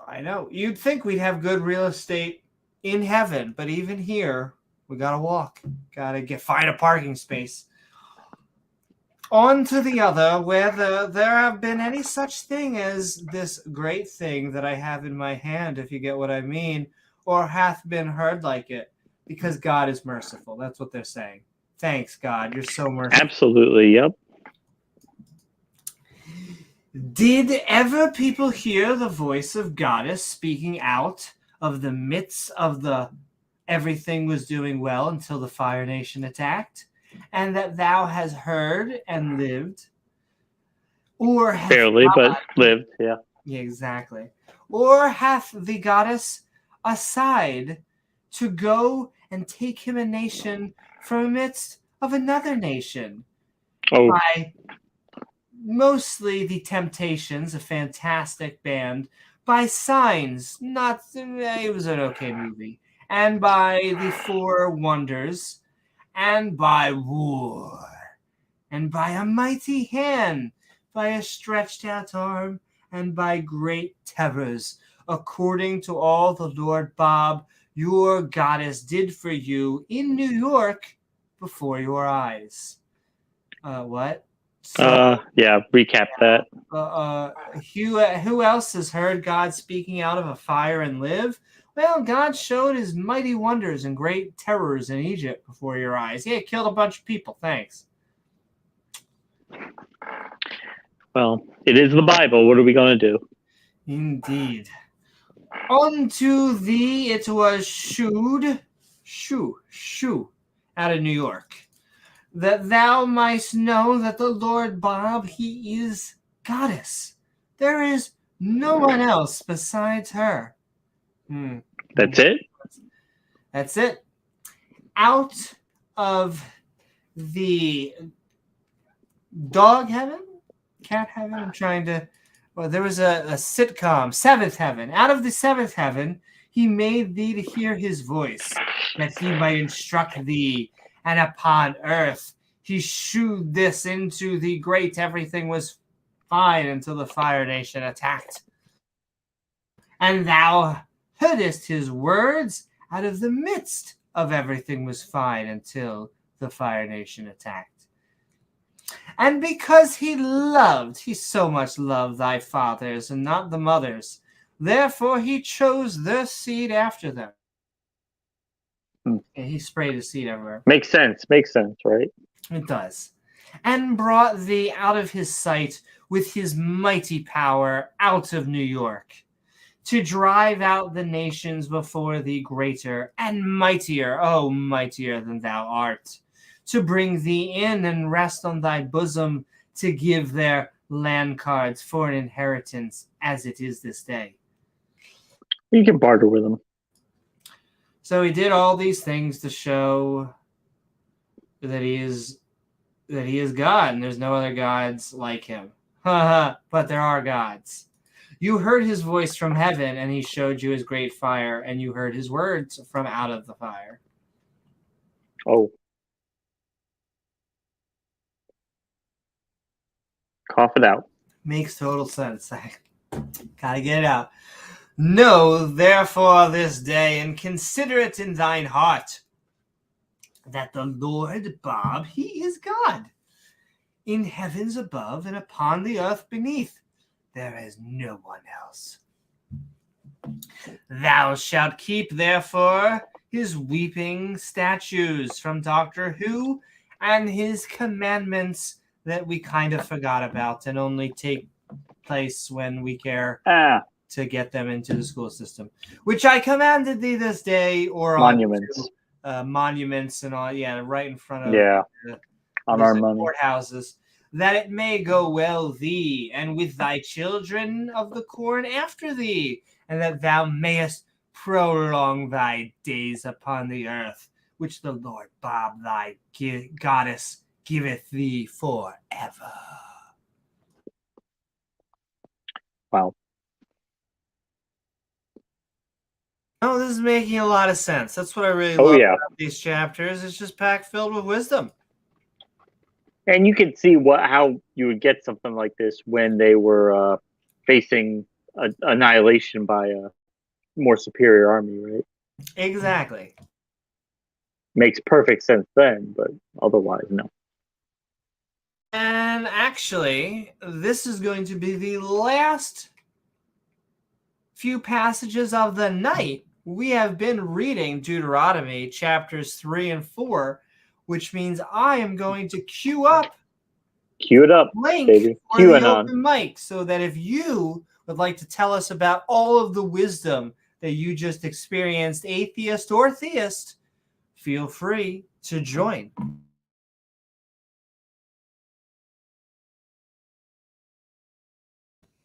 I know. You'd think we'd have good real estate in heaven, but even here, we got to walk. Got to find a parking space. On to the other, where there have been any such thing as this great thing that I have in my hand, if you get what I mean, or hath been heard like it, because God is merciful. That's what they're saying. Thanks, God. You're so merciful. Absolutely, yep. Did ever people hear the voice of goddess speaking out of the midst of everything was doing well until the Fire Nation attacked, and that thou hast heard and lived? Or barely, but lived, yeah. Yeah, exactly. Or hath the goddess aside to go and take him a nation from the midst of another nation? By mostly the Temptations, a fantastic band, by Signs, it was an okay movie, and by the Four Wonders, and by War, and by a mighty hand, by a stretched out arm, and by great terrors, according to all the Lord Bob, your goddess, did for you in New York before your eyes. What? Yeah, recap that. Who else has heard God speaking out of a fire and live? Well, God showed his mighty wonders and great terrors in Egypt before your eyes. Yeah, killed a bunch of people. Thanks. Well, it is the Bible. What are we going to do? Indeed. Unto thee it was shewed out of New York, that thou mightst know that the Lord Bob, he is goddess. There is no one else besides her. That's it? That's it. Out of the dog heaven? Cat heaven? I'm trying to... Well, there was a sitcom, Seventh Heaven. Out of the seventh heaven, he made thee to hear his voice, that he might instruct thee. And upon earth, he shewed this into the great. Everything was fine until the Fire Nation attacked. And thou heardest his words out of the midst of everything was fine until the Fire Nation attacked. And because he so much loved thy fathers and not the mothers, therefore he chose their seed after them. And he sprayed his seed everywhere. Makes sense, right? It does. And brought thee out of his sight with his mighty power out of New York, to drive out the nations before thee greater and mightier, mightier than thou art, to bring thee in and rest on thy bosom, to give their land cards for an inheritance, as it is this day. You can barter with them. So he did all these things to show that he is God, and there's no other gods like him. But there are gods. You heard his voice from heaven, and he showed you his great fire, and you heard his words from out of the fire. Oh. Cough it out. Makes total sense. I gotta get it out. Know, therefore, this day, and consider it in thine heart, that the Lord Bob, he is God. In heavens above and upon the earth beneath, there is no one else. Thou shalt keep, therefore, his weeping statues from Doctor Who, and his commandments that we kind of forgot about and only take place when we care to get them into the school system, which I commanded thee this day, or monuments, monuments and all, right in front of on our money courthouses, that it may go well thee and with thy children of the corn after thee, and that thou mayest prolong thy days upon the earth, which the Lord Bob thy goddess giveth thee forever. Wow. Oh, this is making a lot of sense. That's what I really love about these chapters. It's just packed filled with wisdom. And you can see how you would get something like this when they were facing annihilation by a more superior army, right? Exactly. Makes perfect sense then, but otherwise, no. And actually, this is going to be the last few passages of the night. We have been reading Deuteronomy chapters 3 and 4, which means I am going to cue it up, link baby. for the open mic, so that if you would like to tell us about all of the wisdom that you just experienced, atheist or theist, feel free to join.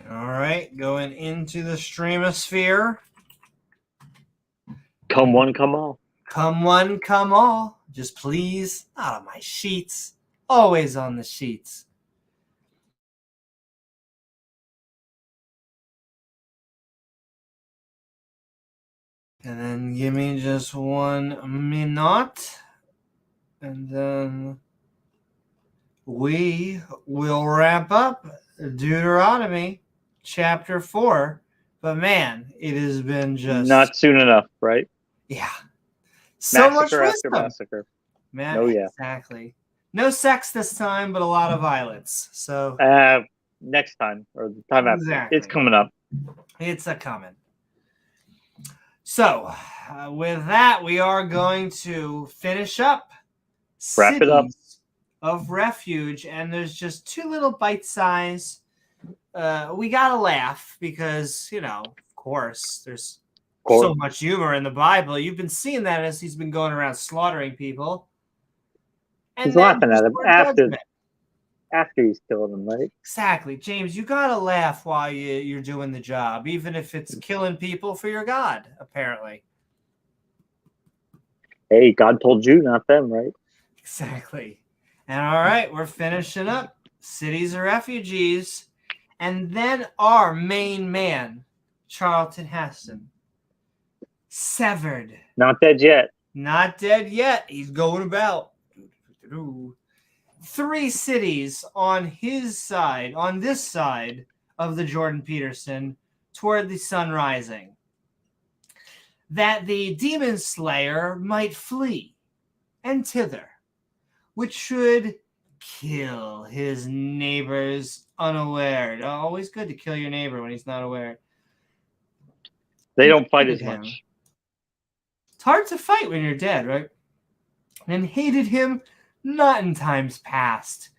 All right, going into the streamosphere. Come one, come all. Come one, come all. Just please, not on my sheets. Always on the sheets. And then give me just 1 minute. And then we will wrap up Deuteronomy chapter 4. But man, it has been just... Not soon enough, right? Yeah. So much wisdom. After massacre. Man, exactly. No sex this time, but a lot of violence. So next time, or the time after. It's coming up. It's a-coming. So, with that, we are going to finish up Wrap it up. Of Refuge, and there's just 2 little bite-size. We gotta laugh because, of course, there's so much humor in the Bible. You've been seeing that as he's been going around slaughtering people. And he's laughing at him after. After he's killed them, right? Exactly. James, you gotta laugh while you're doing the job, even if it's killing people for your God, apparently. Hey, God told you, not them, right? Exactly. And all right, we're finishing up. Cities of refugees. And then our main man, Charlton Heston, severed. Not dead yet. Not dead yet. He's going about. 3 cities on his side, on this side of the Jordan Peterson, toward the sun rising, that the demon slayer might flee and thither, which should kill his neighbors unaware. Always good to kill your neighbor when he's not aware. They don't fight as much. It's hard to fight when you're dead, right? And hated him not in times past,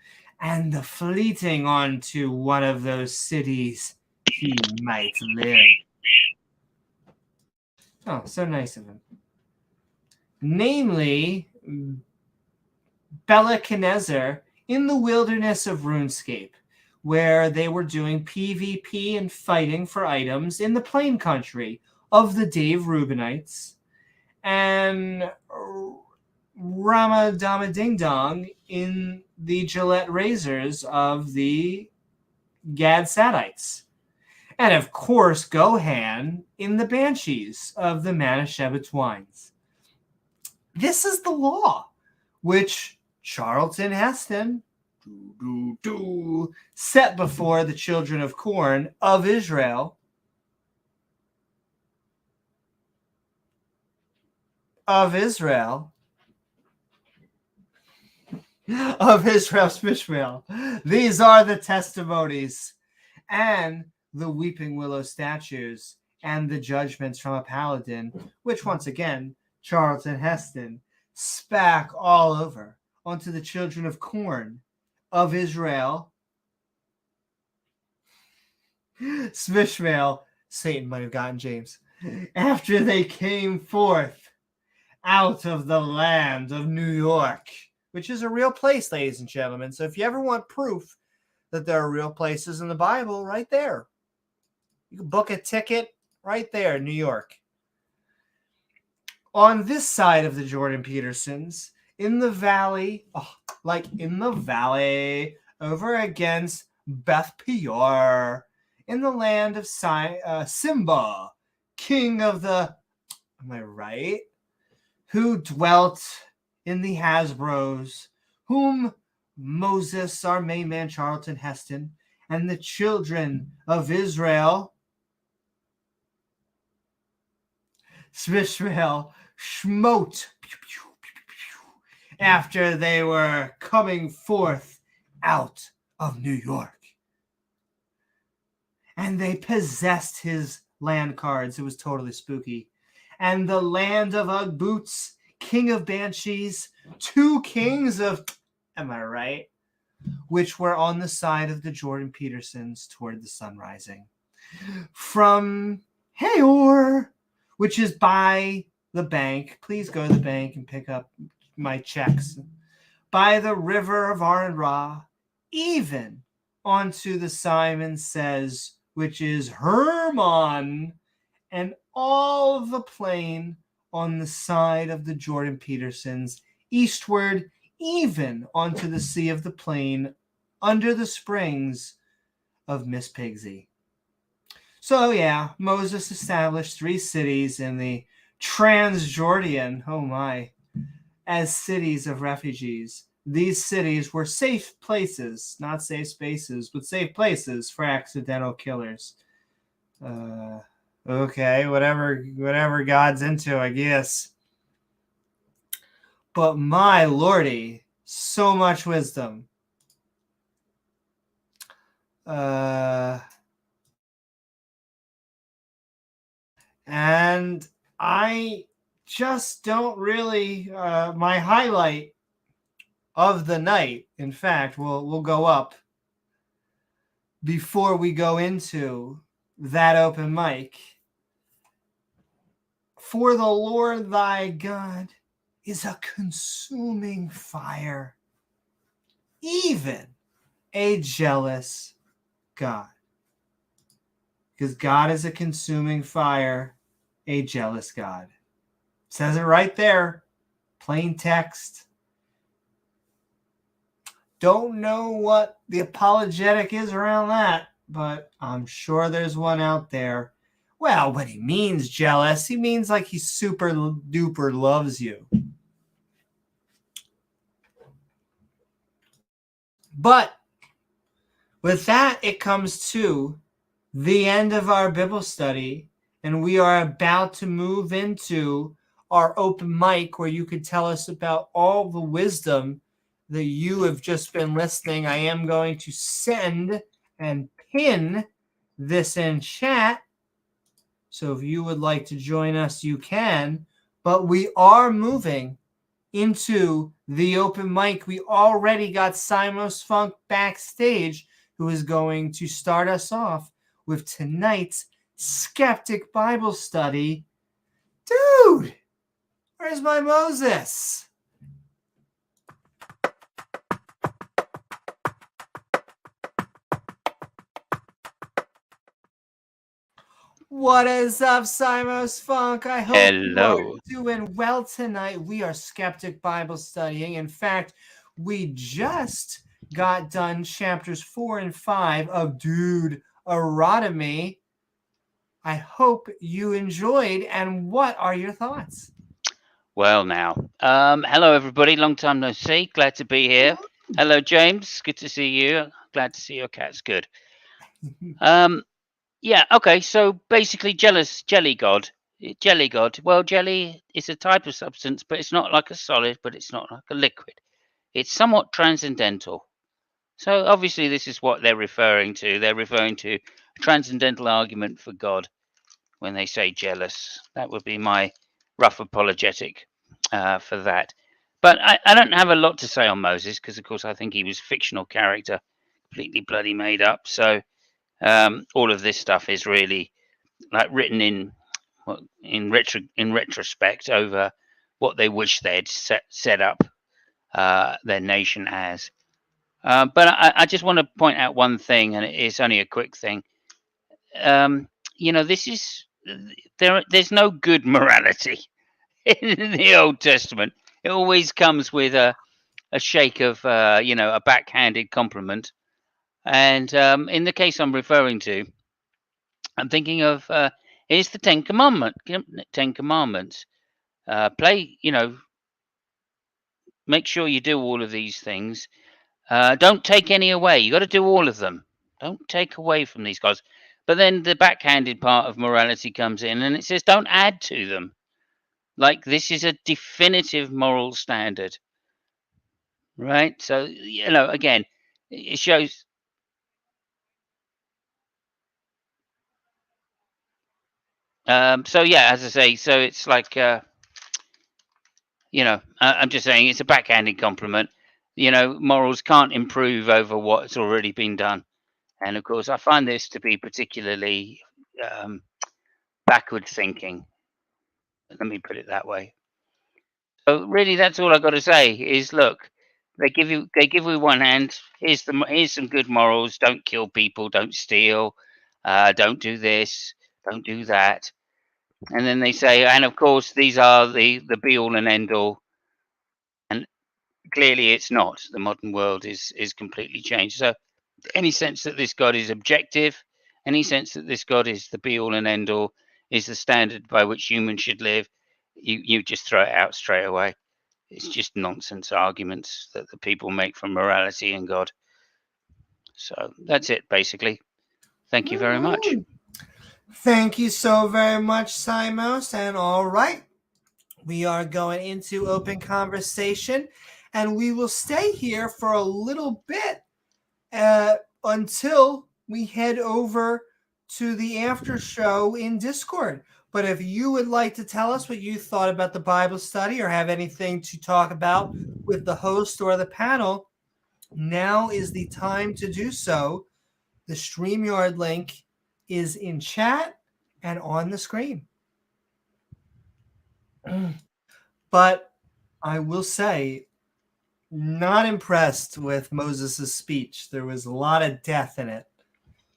and the fleeting onto one of those cities he might live. Oh, so nice of him. Namely, Beliconezer in the wilderness of RuneScape, where they were doing PvP and fighting for items in the plain country of the Dave Reubenites, and Ramadama Ding Dong in the Gillette Razors of the Gad Sadites. And of course, Gohan in the Banshees of the Manischewitz Wines. This is the law which Charlton Heston set before the children of corn of Israel. Of Israel, Ishmael. These are the testimonies and the weeping willow statues and the judgments from a paladin, which once again, Charlton Heston spat all over onto the children of corn of Israel. Smishmael, Satan might have gotten James, after they came forth out of the land of New York, which is a real place, ladies and gentlemen. So if you ever want proof that there are real places in the Bible, right there. You can book a ticket right there, New York. On this side of the Jordan Petersons, in the valley, over against Beth Peor, in the land of Simba, king of the, am I right? Who dwelt in the Hasbros, whom Moses, our main man, Charlton Heston, and the children of Israel, Smishmael, smote after they were coming forth out of New York. And they possessed his land cards. It was totally spooky. And the land of Ugg Boots, king of Banshees, 2 kings of, am I right? Which were on the side of the Jordan Petersons toward the sun rising. From Hayor, which is by the bank. Please go to the bank and pick up my checks. By the river of Aran-Ra, even onto the Simon Says, which is Hermon, and all the plain on the side of the Jordan Petersons, eastward, even onto the sea of the plain, under the springs of Miss Pigsy. So yeah, Moses established 3 cities in the Transjordan, oh my, as cities of refugees. These cities were safe places, not safe spaces, but safe places for accidental killers. Okay, whatever God's into, I guess. But my lordy, so much wisdom. And I just don't really, my highlight of the night, in fact, will go up before we go into that open mic. For the Lord thy God is a consuming fire, even a jealous God. Because God is a consuming fire, a jealous God. Says it right there. Plain text. Don't know what the apologetic is around that, but I'm sure there's one out there. Well, when he means jealous, he means like he super duper loves you. But with that, it comes to the end of our Bible study, and we are about to move into our open mic where you could tell us about all the wisdom that you have just been listening. I am going to send and pin this in chat. So if you would like to join us, you can. But we are moving into the open mic. We already got Simos Funk backstage, who is going to start us off with tonight's Skeptic Bible Study. Dude, where's my Moses? What is up, Simos Funk? I hope you are doing well tonight. We are Skeptic Bible studying. In fact, we just got done chapters 4 and 5 of Duderonomy. I hope you enjoyed. And what are your thoughts? Well, now, hello everybody. Long time no see. Glad to be here. Hello, James. Good to see you. Glad to see your cat's good. Yeah. Okay. So basically, jelly god. Well, jelly is a type of substance, but it's not like a solid, but it's not like a liquid. It's somewhat transcendental. So obviously, this is what they're referring to. They're referring to a transcendental argument for God when they say jealous. That would be my rough apologetic for that. But I don't have a lot to say on Moses because, of course, I think he was a fictional character, completely bloody made up. So all of this stuff is really like written in retrospect over what they wish they'd set up their nation as. But I just want to point out one thing, and it's only a quick thing. This is there's no good morality in the Old Testament. It always comes with a shake of a backhanded compliment. And in the case I'm referring to, I'm thinking of here's the Ten Commandments. Make sure you do all of these things. Don't take any away. You got to do all of them. Don't take away from these guys. But then the backhanded part of morality comes in, and it says don't add to them. Like this is a definitive moral standard, right? So again, it shows. So yeah, as I say, so it's like I'm just saying it's a backhanded compliment. Morals can't improve over what's already been done, and of course, I find this to be particularly backward thinking. Let me put it that way. So really, that's all I got to say. Is look, they give you one hand. Here's some good morals. Don't kill people. Don't steal. Don't do this. Don't do that. And then they say, and of course, these are the be all and end all. And clearly, it's not. The modern world is completely changed. So, any sense that this God is objective, any sense that this God is the be all and end all, is the standard by which humans should live, you just throw it out straight away. It's just nonsense arguments that the people make from morality and God. So that's it, basically. Thank you very much. Thank you so very much, Simos. And all right, we are going into open conversation, and we will stay here for a little bit until we head over to the after show in Discord. But if you would like to tell us what you thought about the Bible study or have anything to talk about with the host or the panel, now is the time to do so. The StreamYard link is in chat and on the screen. But I will say, not impressed with Moses' speech. There was a lot of death in it.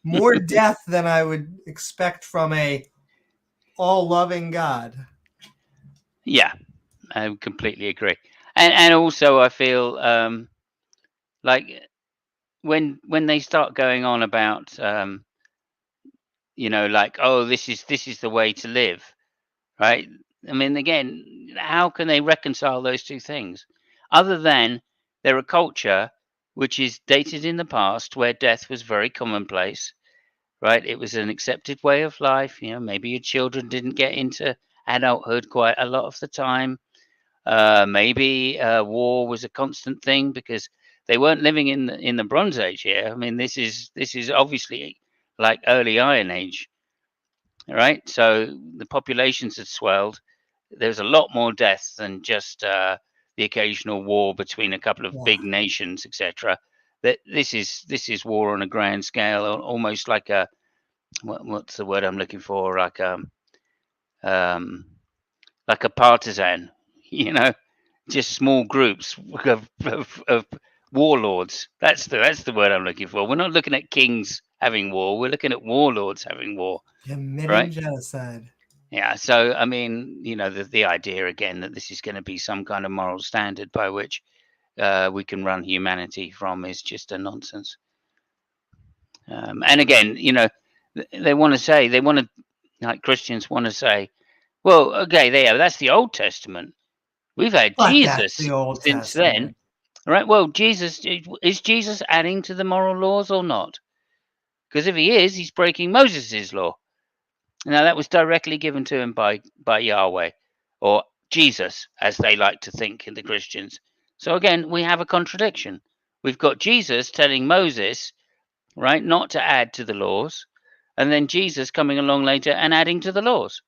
More death than I would expect from a all-loving God. Yeah, I completely agree. And also I feel like when they start going on about like, oh, this is the way to live, right? I mean, again, how can they reconcile those two things other than they're a culture which is dated in the past where death was very commonplace, right? It was an accepted way of life. Maybe your children didn't get into adulthood quite a lot of the time. Maybe war was a constant thing because they weren't living in the Bronze Age here. I mean, this is obviously like early Iron Age, right? So the populations had swelled. There's a lot more death than just the occasional war between a couple of big nations, etc. That this is war on a grand scale, almost like a what's the word I'm looking for? Like a partisan, just small groups of warlords. That's the word I'm looking for. We're not looking at kings having war. We're looking at warlords having war, Committing right? genocide. Yeah. So I mean, the idea again that this is going to be some kind of moral standard by which we can run humanity from is just a nonsense. And again, they want to like Christians want to say, well, okay, that's the Old Testament. We've had But that's Jesus the Old since then, Testament. right? Well, is Jesus adding to the moral laws or not? Because if he is, he's breaking Moses' law. Now that was directly given to him by Yahweh, or Jesus, as they like to think in the Christians. So again, we have a contradiction. We've got Jesus telling Moses, right, not to add to the laws, and then Jesus coming along later and adding to the laws.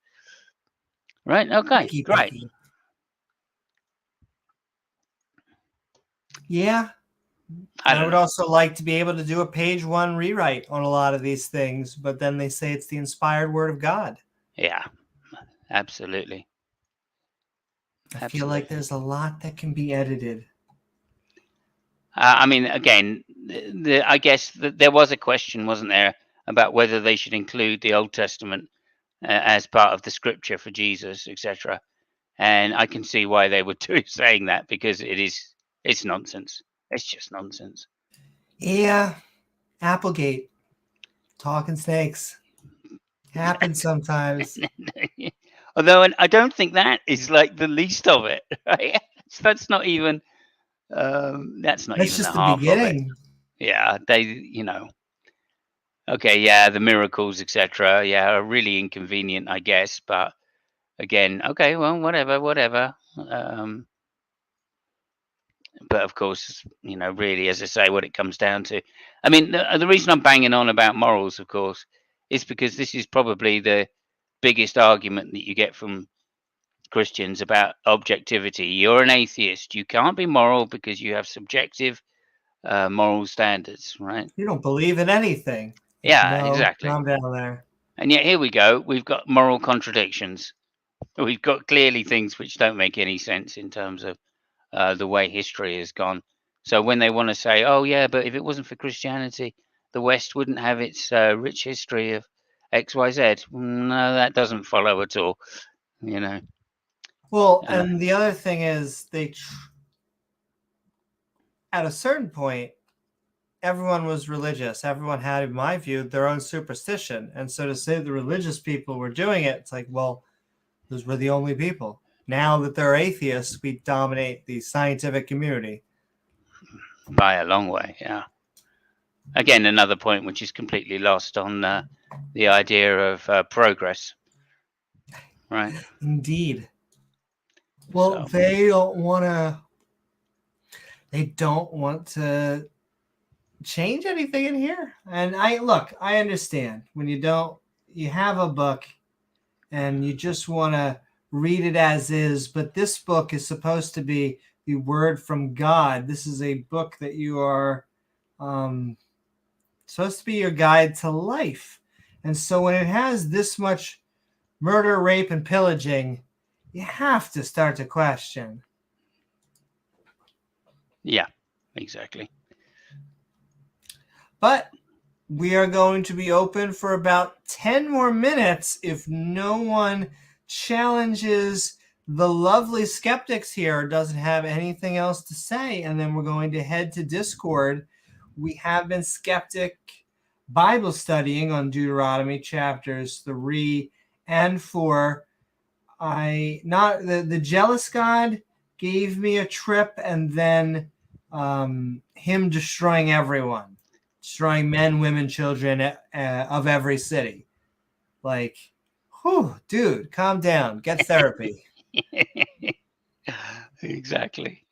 Right? Okay, Picky, great. picky. Yeah. I would also like to be able to do a page 1 rewrite on a lot of these things, but then they say it's the inspired word of God. Yeah, absolutely. I feel like there's a lot that can be edited. I mean, again, I guess there was a question, wasn't there, about whether they should include the Old Testament as part of the scripture for Jesus, etc. And I can see why they were saying that, because it's nonsense. It's just nonsense. Yeah, Applegate, talking snakes, happens sometimes. Although I don't think that is like the least of it, right? That's not even That's just the the half of it. beginning. Yeah, okay, yeah, the miracles, etc. Yeah, are really inconvenient, I guess. But again, okay, well, whatever. But of course, really, as I say, what it comes down to. I mean, the reason I'm banging on about morals, of course, is because this is probably the biggest argument that you get from Christians about objectivity. You're an atheist. You can't be moral because you have subjective moral standards, right? You don't believe in anything. Yeah, No, exactly. calm down there. And yet here we go. We've got moral contradictions. We've got clearly things which don't make any sense in terms of the way history has gone. So when they want to say, oh, yeah, but if it wasn't for Christianity, the West wouldn't have its rich history of X, Y, Z. No, that doesn't follow at all, Well, and the other thing is at a certain point, everyone was religious. Everyone had, in my view, their own superstition. And so to say the religious people were doing it, it's like, well, those were the only people. Now that they're atheists, we dominate the scientific community. By a long way, yeah. Again, another point which is completely lost on the idea of progress, right? Indeed. Well, they don't want to change anything in here. And I understand when you have a book and you just want to read it as is, but this book is supposed to be the word from God. This is a book that you are supposed to be your guide to life. And so when it has this much murder, rape, and pillaging, you have to start to question. Yeah, exactly. But we are going to be open for about 10 more minutes if no one challenges the lovely skeptics here or doesn't have anything else to say. And then we're going to head to Discord. We have been Skeptic Bible studying on Deuteronomy chapters 3 and 4. The jealous God gave me a trip, and then him destroying everyone, destroying men, women, children of every city. Like, whew, dude, calm down, get therapy. Exactly.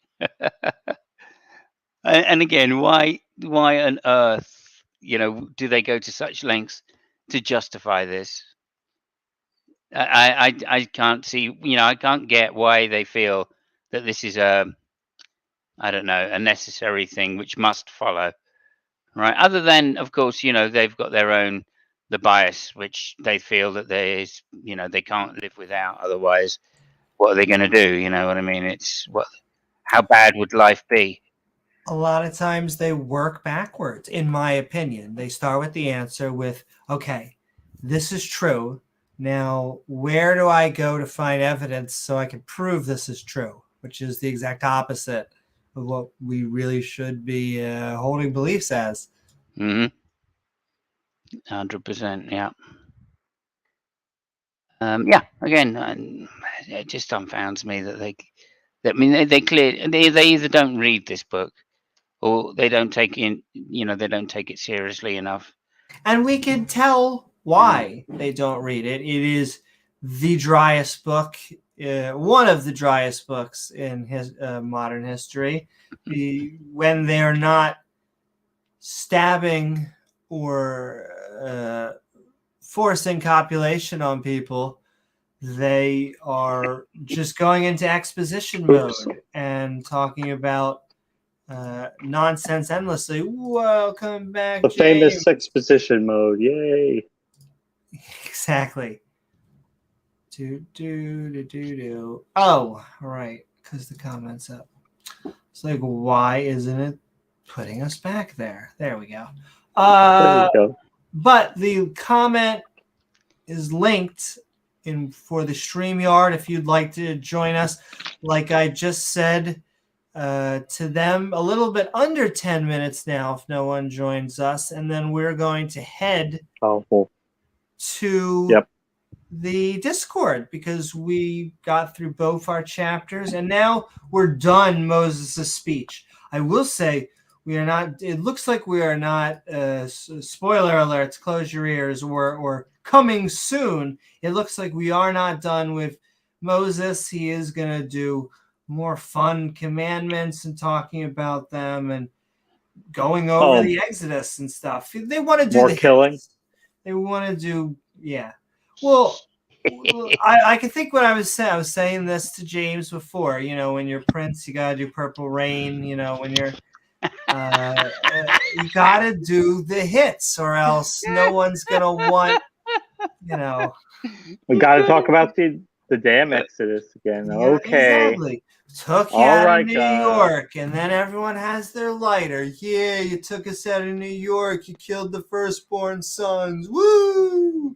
And again, why on earth, do they go to such lengths to justify this? I can't see, I can't get why they feel that this is I don't know, a necessary thing which must follow, right? Other than, of course, they've got the bias, which they feel that there is, they can't live without. Otherwise, what are they going to do? You know what I mean? How bad would life be? A lot of times they work backwards, in my opinion. They start with the answer with, okay, this is true. Now, where do I go to find evidence so I can prove this is true? Which is the exact opposite of what we really should be holding beliefs as. 100%, yeah. Yeah, again, it just dumbfounds me that they either don't read this book or they don't take it seriously enough. And we can tell why they don't read it. It is the driest book, one of the driest books in modern history. When they're not stabbing or forcing copulation on people, they are just going into exposition mode and talking about nonsense endlessly. Welcome back, The James. famous exposition mode. Yay. Exactly. Oh, right. Because the comment's up. It's like, why isn't it putting us back there? There we go. There you go. But the comment is linked for the StreamYard if you'd like to join us. Like I just said to them, a little bit under 10 minutes now if no one joins us. And then we're going to head to the Discord because we got through both our chapters and now we're done Moses' speech. I will say we are not, it looks like we are not, spoiler alerts, close your ears, or coming soon. It looks like we are not done with Moses. He is going to do more fun commandments and talking about them and going over the Exodus and stuff. They want to do more killing. Hits. They want to do, yeah. Well, I can think what I was saying. I was saying this to James before. When you're Prince, you gotta do Purple Rain. When you're, you gotta do the hits, or else no one's gonna want. We got to talk about the damn Exodus again. Yeah, okay. Exactly. Took you out of New York, and then everyone has their lighter. Yeah, you took us out of New York. You killed the firstborn sons. Woo!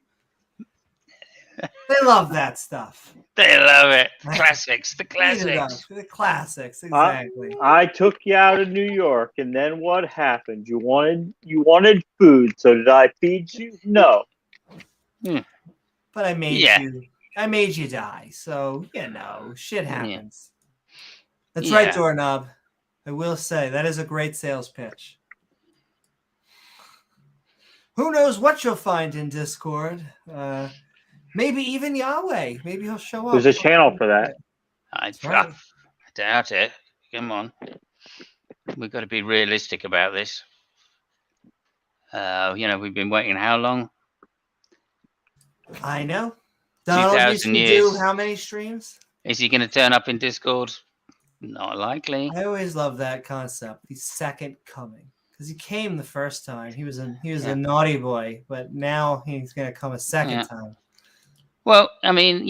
They love that stuff. They love it. Classics. The classics. The classics, exactly. I took you out of New York, and then what happened? You wanted food, so did I feed you? No. But I made you die. So, shit happens. That's right, Doorknob. I will say, that is a great sales pitch. Who knows what you'll find in Discord? Maybe even Yahweh. Maybe he'll show up. There's a channel for that. I doubt it. Come on. We've got to be realistic about this. We've been waiting how long? I know. Donald used to do how many streams? Is he going to turn up in Discord? Not likely. I always love that concept, the second coming. Because he came the first time. He was a naughty boy, but now he's going to come a second time. Well, I mean,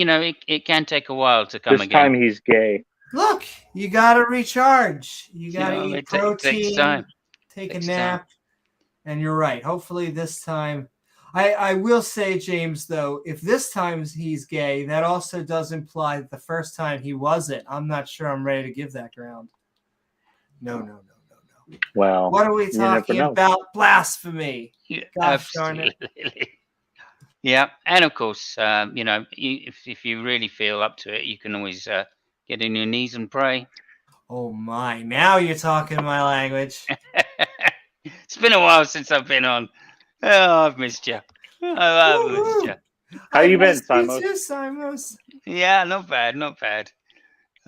it can take a while to come again. This time he's gay. Look, you got to recharge. You got to eat It takes protein, time. take a Takes nap. And you're right. Hopefully this time. I will say, James, though, if this time he's gay, that also does imply that the first time he wasn't. I'm not sure I'm ready to give that ground. No. Well, What are we you never talking know. about? Blasphemy. Yeah, Gosh darn it. absolutely. Yeah, and of course, if you really feel up to it, you can always get on your knees and pray. Oh my! Now you're talking my language. It's been a while since I've been on. Oh, I've missed you. I've missed you. How you been, missed you Simos? too, Simos. Yeah, not bad.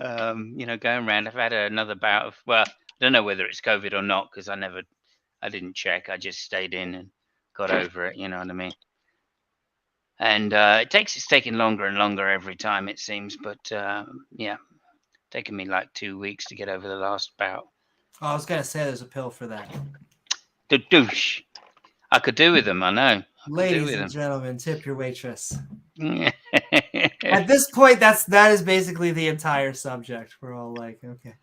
Going around. I've had another bout of. Well, I don't know whether it's COVID or not because I didn't check. I just stayed in and got over it. You know what I mean? And it's taking longer and longer every time it seems. But taking me like 2 weeks to get over the last bout. Oh, I was gonna say there's a pill for that. The douche. I could do with them. I know. Ladies and gentlemen, tip your waitress. Yeah. At this point, that is basically the entire subject. We're all like, okay,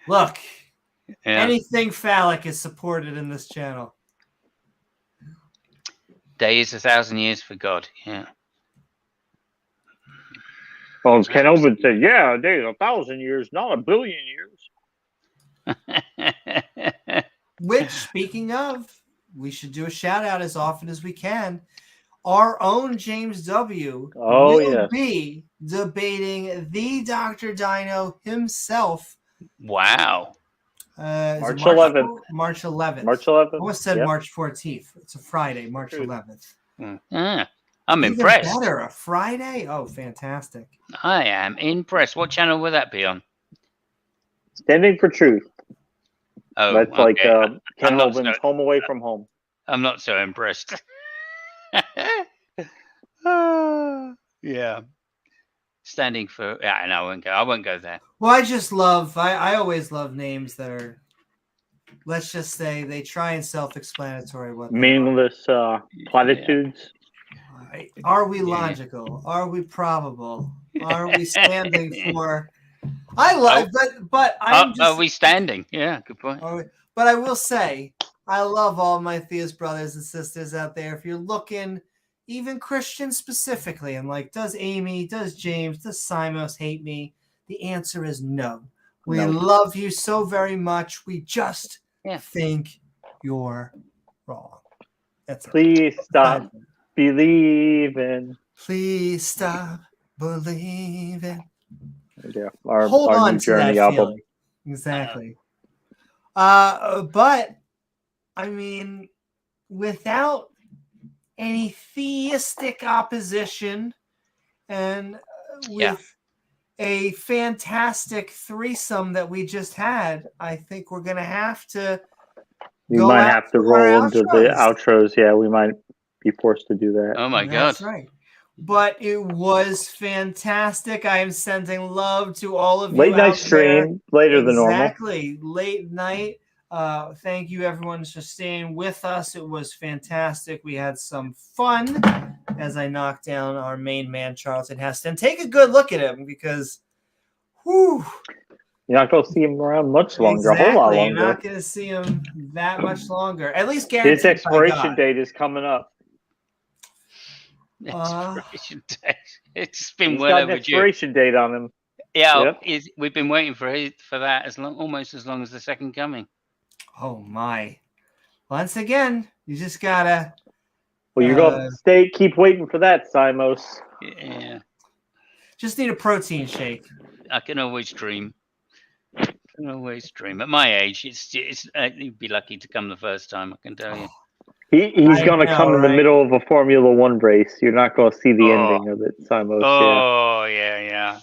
look, anything phallic is supported in this channel. Day is 1,000 years for God. Yeah. Well, as Ken Owen said, yeah, a day is 1,000 years, not a billion years. Which, speaking of, we should do a shout out as often as we can. Our own James W. will be debating the Dr. Dino himself. Wow. March 11th. March 11th. March 11th. I almost said March 14th. It's a Friday, March 11th. I'm impressed. Better, a Friday? Oh, fantastic. I am impressed. What channel will that be on? Standing for Truth. Oh, that's okay. like Ken Holman's Home Away from Home. I'm not so impressed. Yeah. Standing for... Yeah, no, I won't go there. Well, I always love names that are, let's just say, they try and self-explanatory. Meaningless platitudes. Yeah. Are we logical? Are we probable? Are we standing for... I love, but are we standing? Yeah, good point. But I will say, I love all my theist brothers and sisters out there. If you're looking, even Christians specifically, I'm like, does Amy, does James, does Simos hate me? The answer is no. We love you so very much. We just think you're wrong. That's Please stop believing. Please stop believing. Yeah, Hold our on new to Journey that album. feeling. Exactly. But I mean, without any theistic opposition and with a fantastic threesome that we just had, I think we're gonna have to. We might have to roll into the outros. Yeah, we might be forced to do that. Oh my God! That's right. But it was fantastic. I am sending love to all of you. Late night stream, later than normal. Exactly, late night. Thank you, everyone, for staying with us. It was fantastic. We had some fun as I knocked down our main man, Charlton Heston. Take a good look at him because, whew. You're not going to see him around much longer, a whole lot longer. You're not going to see him that much longer. At least guaranteed. His expiration date is coming up. Expiration date. It's been well overdue. Expiration date on him. Yeah, we've been waiting for that almost as long as the second coming. Oh my! Once again, you just gotta. Well, you're gonna keep waiting for that, Simos. Yeah. Just need a protein shake. I can always dream. At my age, you'd be lucky to come the first time. I can tell you. He's going to come in the middle of a Formula One race. You're not going to see the ending of it, Simos. Oh, yeah.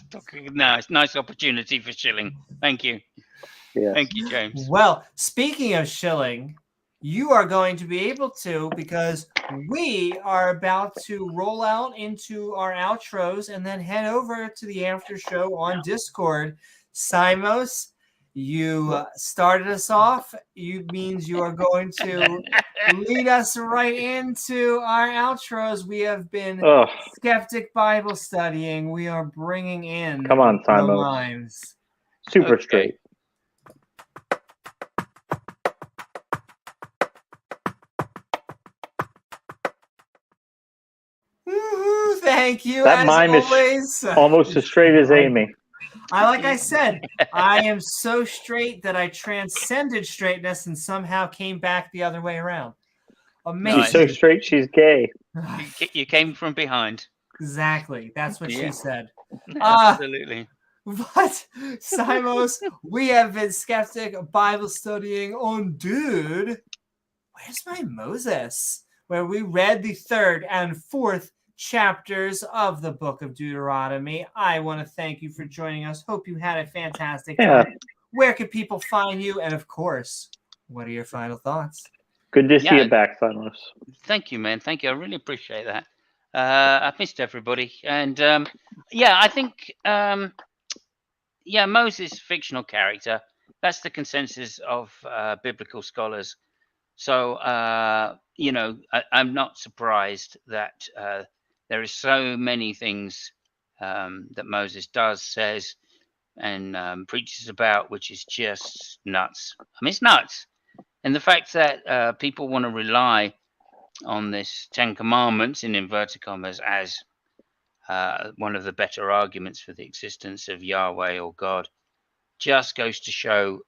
Nice opportunity for shilling. Thank you. Yeah. Thank you, James. Well, speaking of shilling, you are going to be able to, because we are about to roll out into our outros and then head over to the after show on Discord. Simos, you started us off. Means you are going to lead us right into our outros. We have been Skeptic Bible studying. We are bringing in Come on, Simos. mimes. Super Okay. straight. Woohoo, thank you, That as mime is always. almost as straight as Amy. Like I said, I am so straight that I transcended straightness and somehow came back the other way around. Amazing. She's so straight, she's gay. You came from behind. Exactly. That's what Yeah. she said. Absolutely. But, Simos, we have been Skeptic Bible studying on Dude. Where's My Moses? Where we read the 3rd and 4th chapters of the book of Deuteronomy. I want to thank you for joining us. Hope you had a fantastic time. Where can people find you? And of course, what are your final thoughts? Good to see you back, Simos. Thank you, man. Thank you. I really appreciate that. I've missed everybody. And I think, Moses, fictional character. That's the consensus of biblical scholars. So, I'm not surprised that there are so many things that Moses does, says, and preaches about, which is just nuts. I mean, it's nuts. And the fact that people want to rely on this 10 Commandments, in inverted commas, as one of the better arguments for the existence of Yahweh or God, just goes to show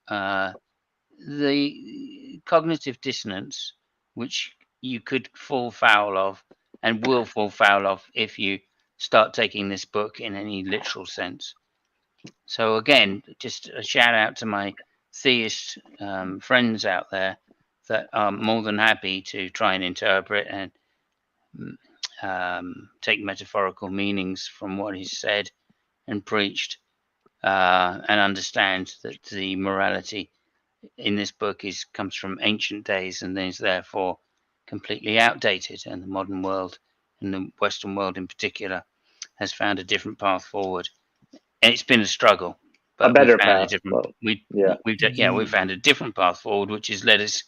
the cognitive dissonance which you could fall foul of and will fall foul of if you start taking this book in any literal sense. So again, just a shout out to my theist friends out there that are more than happy to try and interpret and take metaphorical meanings from what is said and preached, and understand that the morality in this book comes from ancient days and is therefore completely outdated, and the modern world, and the Western world in particular, has found a different path forward. And it's been a struggle, but A better we found path. we found a different path forward, which has led us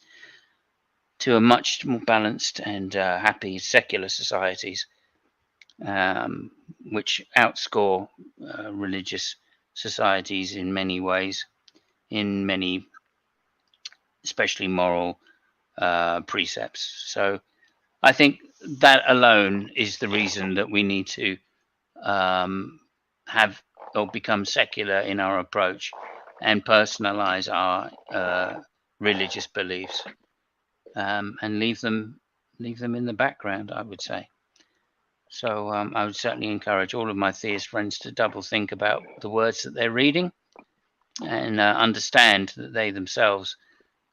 to a much more balanced and happy secular societies, which outscore religious societies in many ways, in many, especially moral precepts. So I think that alone is the reason that we need to have or become secular in our approach and personalize our religious beliefs, and leave them in the background, I would say. So I would certainly encourage all of my theist friends to double think about the words that they're reading, and understand that they themselves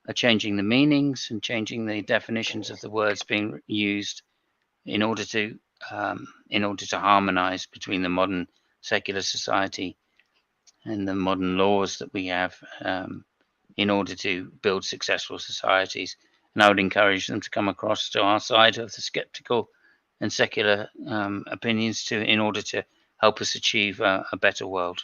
are changing the meanings and changing the definitions of the words being used in order to harmonize between the modern secular society and the modern laws that we have, in order to build successful societies. And I would encourage them to come across to our side of the skeptical and secular opinions in order to help us achieve a better world.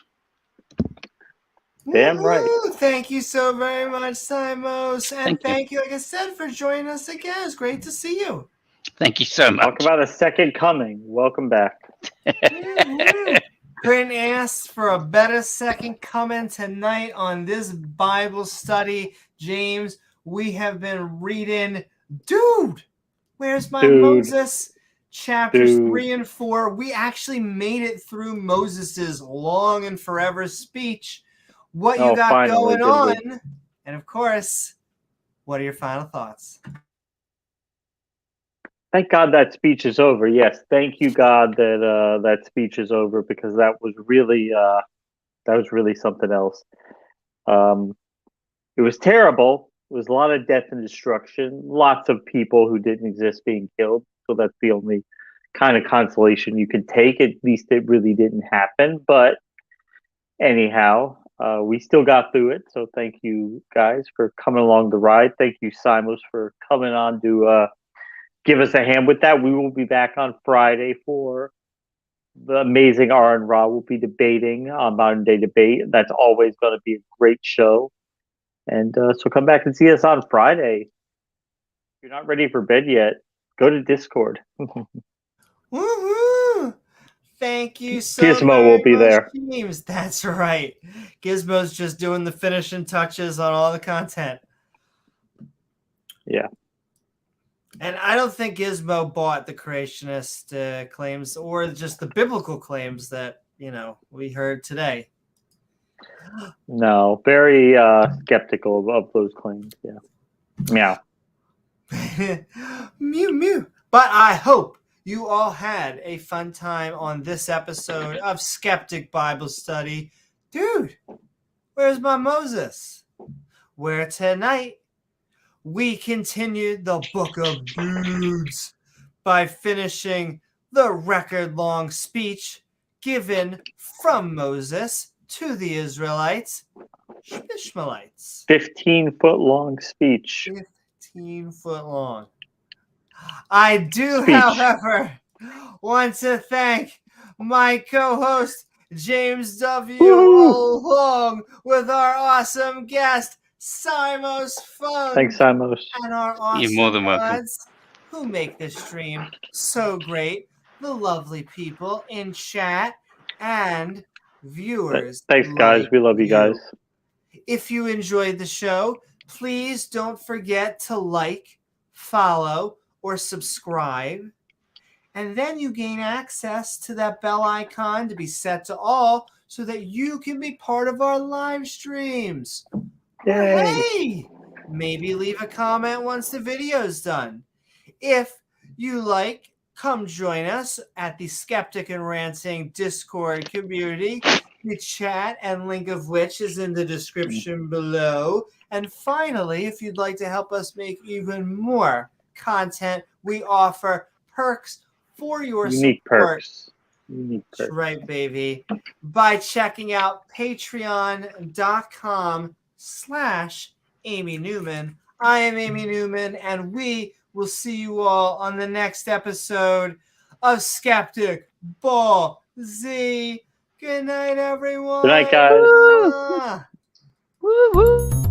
Damn right. Thank you so very much, Simos. And thank you, like I said, for joining us again. It's great to see you. Thank you so much. Talk about a second coming. Welcome back. Couldn't ask for a better second coming tonight on this Bible study. James, we have been reading Dude, Where's My Moses? Chapters 3 and 4. We actually made it through Moses's long and forever speech. What you got going on? And of course, what are your final thoughts? Thank God that speech is over. Yes, thank you, God, that that speech is over, because that was really something else. It was terrible. It was a lot of death and destruction. Lots of people who didn't exist being killed. So that's the only kind of consolation you could take. At least it really didn't happen. But anyhow, we still got through it. So thank you guys for coming along the ride. Thank you, Simos, for coming on to give us a hand with that. We will be back on Friday for the amazing R and Ra. We'll be debating on Modern Day Debate. That's always going to be a great show. And so come back and see us on Friday. If you're not ready for bed yet, go to Discord. Woohoo! Thank you so Gizmo very will be much, there. James. That's right. Gizmo's just doing the finishing touches on all the content. Yeah. And I don't think Gizmo bought the creationist claims or just the biblical claims that, we heard today. No, very skeptical of those claims. Yeah. Meow. Mew, mew. But I hope you all had a fun time on this episode of Skeptic Bible Study. Dude, where's my Moses? Where tonight we continued the book of dudes by finishing the record-long speech given from Moses to the Israelites, Ishmaelites. 15-foot long speech. 15-foot long. I do, Speech. however, want to thank my co-host, James W. Woo-hoo. along with our awesome guest, Simos Fun. Thanks, Simos. And our You're more awesome than welcome. mods who make this stream so great. The lovely people in chat and viewers. Thanks, guys. like We love you guys. If you enjoyed the show, please don't forget to like, follow, or subscribe. And then you gain access to that bell icon to be set to all so that you can be part of our live streams. Yay. Hey, maybe leave a comment once the video's done. If you like, come join us at the Skeptic and Ranting Discord community. The chat and link of which is in the description below. And finally, if you'd like to help us make even more content, we offer perks for your Unique support. perks. Unique That's perks. right, baby. By checking out patreon.com/Amy Newman. I am Amy Newman, and we will see you all on the next episode of Skeptic Ball Z. Good night, everyone. Good night, guys. Ah. Woo woo.